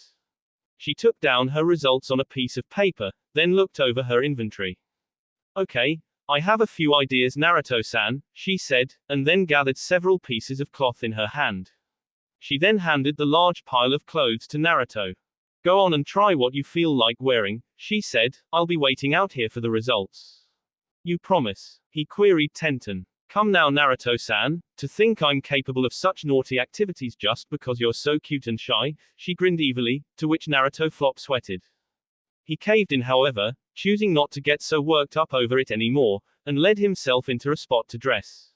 She took down her results on a piece of paper, then looked over her inventory. Okay, I have a few ideas, Naruto-san, she said, and then gathered several pieces of cloth in her hand. She then handed the large pile of clothes to Naruto. Go on and try what you feel like wearing, she said, I'll be waiting out here for the results. You promise? He queried Tenten. Come now, Naruto-san, to think I'm capable of such naughty activities just because you're so cute and shy, she grinned evilly, to which Naruto flop sweated. He caved in, however, choosing not to get so worked up over it anymore, and led himself into a spot to dress.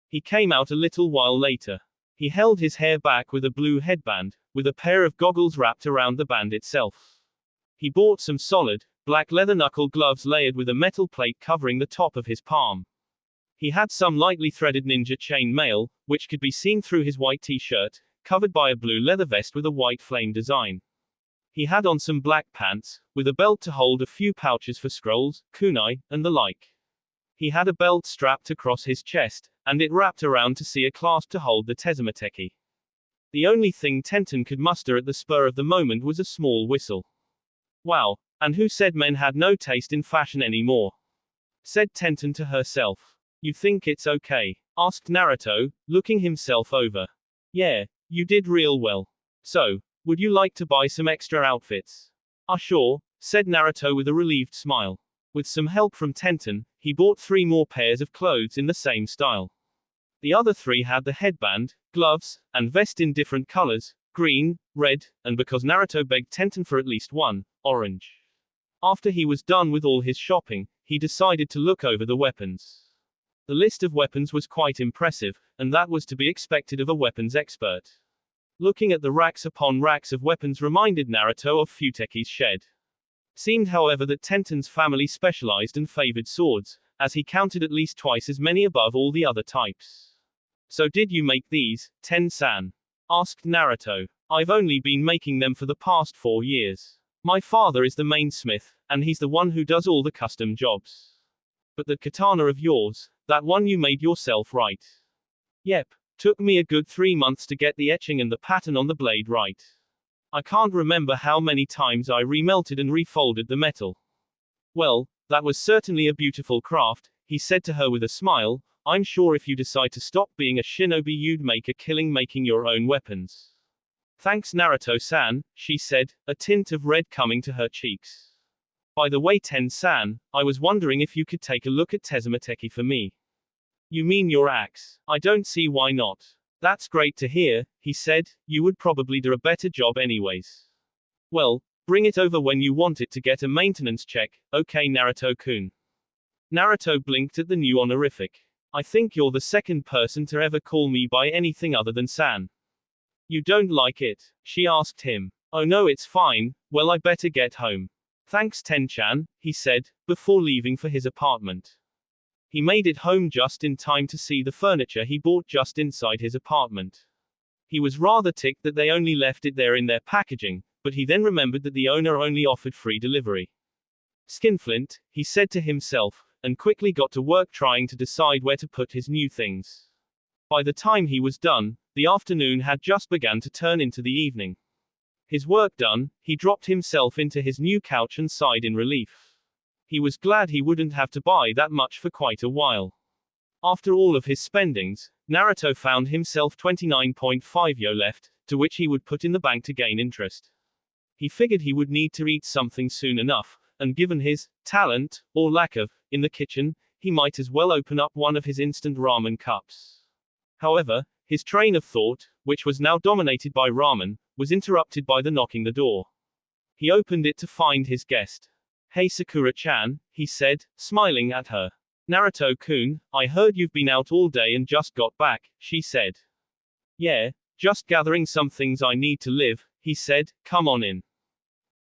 He came out a little while later. He held his hair back with a blue headband, with a pair of goggles wrapped around the band itself. He bought some solid, black leather knuckle gloves layered with a metal plate covering the top of his palm. He had some lightly threaded ninja chain mail, which could be seen through his white t-shirt, covered by a blue leather vest with a white flame design. He had on some black pants, with a belt to hold a few pouches for scrolls, kunai, and the like. He had a belt strapped across his chest, and it wrapped around to see a clasp to hold the tezumateki. The only thing Tenten could muster at the spur of the moment was a small whistle. Wow, and who said men had no taste in fashion anymore? Said Tenten to herself. You think it's okay? Asked Naruto, looking himself over. Yeah, you did real well. So, would you like to buy some extra outfits? Sure, said Naruto with a relieved smile. With some help from Tenten, he bought 3 more pairs of clothes in the same style. The other 3 had the headband, gloves, and vest in different colors, green, red, and because Naruto begged Tenten for at least one, orange. After he was done with all his shopping, he decided to look over the weapons. The list of weapons was quite impressive, and that was to be expected of a weapons expert. Looking at the racks upon racks of weapons reminded Naruto of Futeki's shed. Seemed, however, that Tenten's family specialized and favored swords, as he counted at least twice as many above all the other types. So did you make these, Ten-san? Asked Naruto. I've only been making them for the past 4 years. My father is the main smith, and he's the one who does all the custom jobs. But that katana of yours, that one you made yourself, right? Yep. Took me a good 3 months to get the etching and the pattern on the blade right. I can't remember how many times I remelted and refolded the metal. Well, that was certainly a beautiful craft, he said to her with a smile. I'm sure if you decide to stop being a shinobi you'd make a killing making your own weapons. Thanks, Naruto-san, she said, a tint of red coming to her cheeks. By the way, Ten-san, I was wondering if you could take a look at Tezumateki for me. You mean your axe? I don't see why not. That's great to hear, he said, you would probably do a better job anyways. Well, bring it over when you want it to get a maintenance check, okay Naruto-kun. Naruto blinked at the new honorific. I think you're the second person to ever call me by anything other than san. You don't like it? She asked him. Oh no, it's fine, well I better get home. Thanks Ten-chan, he said, before leaving for his apartment. He made it home just in time to see the furniture he bought just inside his apartment. He was rather ticked that they only left it there in their packaging, but he then remembered that the owner only offered free delivery. Skinflint, he said to himself, and quickly got to work trying to decide where to put his new things. By the time he was done, the afternoon had just begun to turn into the evening. His work done, he dropped himself into his new couch and sighed in relief. He was glad he wouldn't have to buy that much for quite a while. After all of his spendings, Naruto found himself 29.5 yo left, to which he would put in the bank to gain interest. He figured he would need to eat something soon enough, and given his talent, or lack of, in the kitchen, he might as well open up one of his instant ramen cups. However, his train of thought, which was now dominated by ramen, was interrupted by the knocking the door. He opened it to find his guest. Hey Sakura-chan, he said, smiling at her. Naruto-kun, I heard you've been out all day and just got back, she said. Yeah, just gathering some things I need to live, he said, come on in.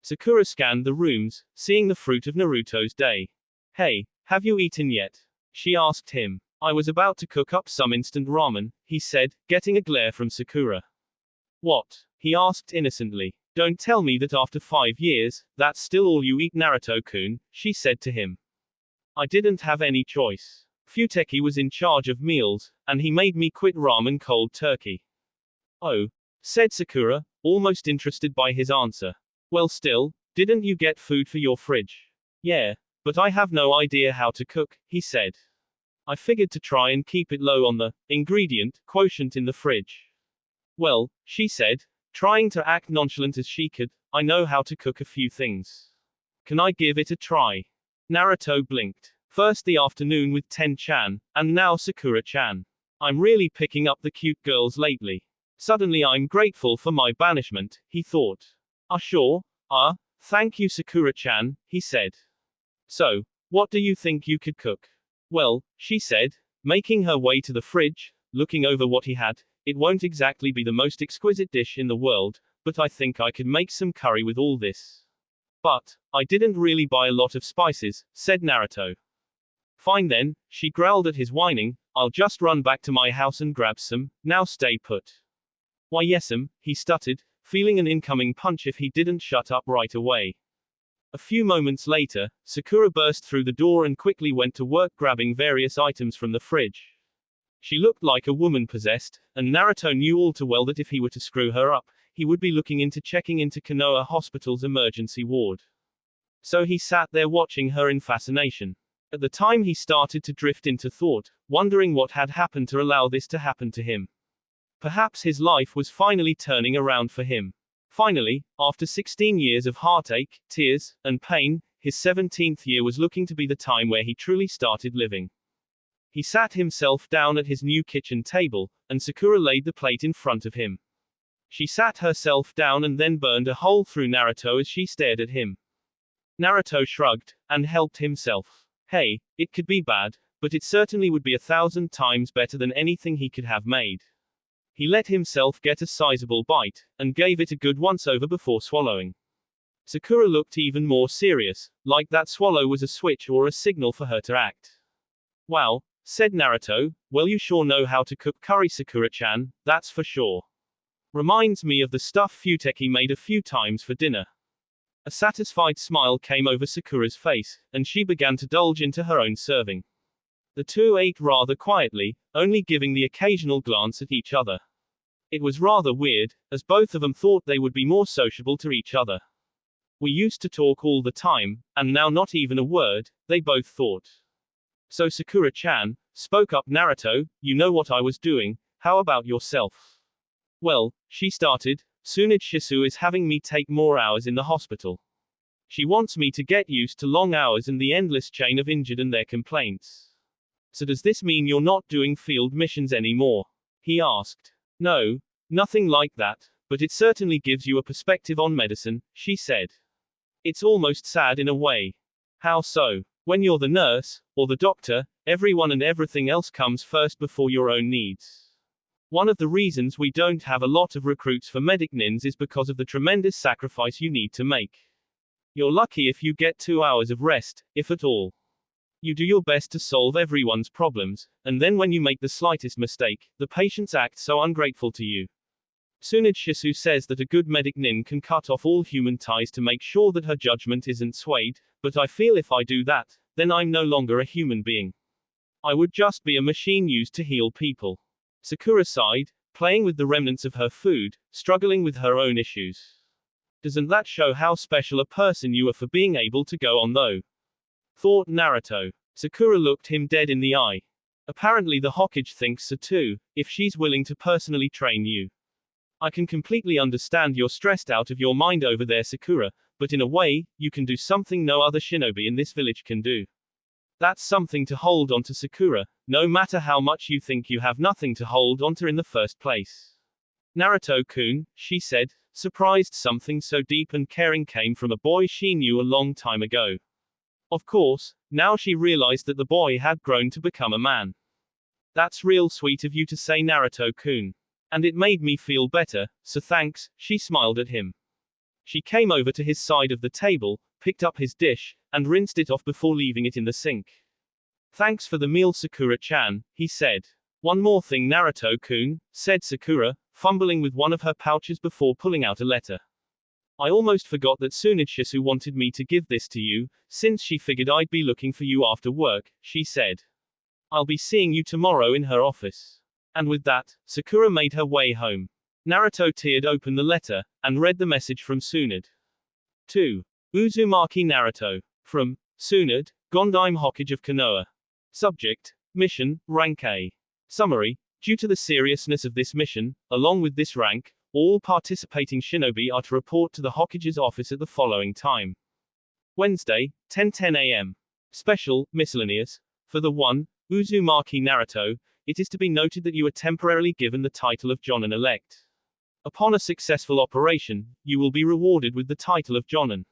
Sakura scanned the rooms, seeing the fruit of Naruto's day. Hey, have you eaten yet? She asked him. I was about to cook up some instant ramen, he said, getting a glare from Sakura. What? He asked innocently. Don't tell me that after 5 years, that's still all you eat, Naruto-kun, she said to him. I didn't have any choice. Futeki was in charge of meals, and he made me quit ramen cold turkey. Oh, said Sakura, almost interested by his answer. Well, still, didn't you get food for your fridge? Yeah, but I have no idea how to cook, he said. I figured to try and keep it low on the ingredient quotient in the fridge. Well, she said, trying to act nonchalant as she could, I know how to cook a few things. Can I give it a try? Naruto blinked. First the afternoon with Ten-chan, and now Sakura-chan. I'm really picking up the cute girls lately. Suddenly I'm grateful for my banishment, he thought. Sure. Thank you Sakura-chan, he said. So, what do you think you could cook? Well, she said, making her way to the fridge, looking over what he had. It won't exactly be the most exquisite dish in the world, but I think I could make some curry with all this. But, I didn't really buy a lot of spices, said Naruto. Fine then, she growled at his whining, I'll just run back to my house and grab some, now stay put. Why yes'm, he stuttered, feeling an incoming punch if he didn't shut up right away. A few moments later, Sakura burst through the door and quickly went to work grabbing various items from the fridge. She looked like a woman possessed, and Naruto knew all too well that if he were to screw her up, he would be looking into checking into Konoha Hospital's emergency ward. So he sat there watching her in fascination. At the time he started to drift into thought, wondering what had happened to allow this to happen to him. Perhaps his life was finally turning around for him. Finally, after 16 years of heartache, tears, and pain, his 17th year was looking to be the time where he truly started living. He sat himself down at his new kitchen table, and Sakura laid the plate in front of him. She sat herself down and then burned a hole through Naruto as she stared at him. Naruto shrugged, and helped himself. Hey, it could be bad, but it certainly would be 1,000 times better than anything he could have made. He let himself get a sizable bite, and gave it a good once-over before swallowing. Sakura looked even more serious, like that swallow was a switch or a signal for her to act. Wow, said Naruto, well you sure know how to cook curry Sakura-chan, that's for sure. Reminds me of the stuff Futeki made a few times for dinner. A satisfied smile came over Sakura's face, and she began to indulge into her own serving. The two ate rather quietly, only giving the occasional glance at each other. It was rather weird, as both of them thought they would be more sociable to each other. We used to talk all the time, and now not even a word, they both thought. So Sakura-chan, spoke up Naruto, you know what I was doing, how about yourself? Well, she started, Tsunade Shisu is having me take more hours in the hospital. She wants me to get used to long hours and the endless chain of injured and their complaints. So does this mean you're not doing field missions anymore? He asked. No, nothing like that, but it certainly gives you a perspective on medicine, she said. It's almost sad in a way. How so? When you're the nurse, or the doctor, everyone and everything else comes first before your own needs. One of the reasons we don't have a lot of recruits for medic nins is because of the tremendous sacrifice you need to make. You're lucky if you get 2 hours of rest, if at all. You do your best to solve everyone's problems, and then when you make the slightest mistake, the patients act so ungrateful to you. Tsunade Shisu says that a good medic nin can cut off all human ties to make sure that her judgment isn't swayed, but I feel if I do that, then I'm no longer a human being. I would just be a machine used to heal people. Sakura sighed, playing with the remnants of her food, struggling with her own issues. Doesn't that show how special a person you are for being able to go on though? Thought Naruto. Sakura looked him dead in the eye. Apparently the Hokage thinks so too, if she's willing to personally train you. I can completely understand you're stressed out of your mind over there Sakura, but in a way, you can do something no other shinobi in this village can do. That's something to hold on to Sakura, no matter how much you think you have nothing to hold on to in the first place. Naruto-kun, she said, surprised something so deep and caring came from a boy she knew a long time ago. Of course, now she realized that the boy had grown to become a man. That's real sweet of you to say Naruto-kun. And it made me feel better, so thanks, she smiled at him. She came over to his side of the table, picked up his dish, and rinsed it off before leaving it in the sink. Thanks for the meal, Sakura-chan, he said. One more thing, Naruto-kun, said Sakura, fumbling with one of her pouches before pulling out a letter. I almost forgot that Tsunade wanted me to give this to you, since she figured I'd be looking for you after work, she said. I'll be seeing you tomorrow in her office. And with that, Sakura made her way home. Naruto teared open the letter, and read the message from Tsunade. To Uzumaki Naruto. From Tsunade, Gondime Hokage of Konoha. Subject, Mission, Rank A. Summary, due to the seriousness of this mission, along with this rank, all participating shinobi are to report to the Hokage's office at the following time. Wednesday, 10:10 a.m. Special, miscellaneous. For the 1, Uzumaki Naruto, it is to be noted that you are temporarily given the title of Jonin-elect. Upon a successful operation, you will be rewarded with the title of Jonin.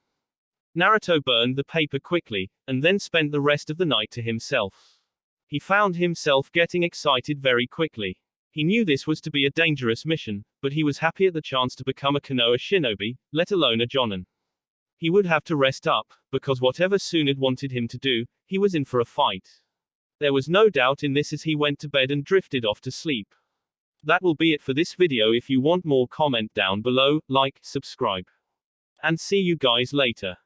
Naruto burned the paper quickly, and then spent the rest of the night to himself. He found himself getting excited very quickly. He knew this was to be a dangerous mission, but he was happy at the chance to become a Konoha shinobi, let alone a Jonin. He would have to rest up, because whatever Tsunade wanted him to do, he was in for a fight. There was no doubt in this as he went to bed and drifted off to sleep. That will be it for this video. If you want more, comment down below, like, subscribe. And see you guys later.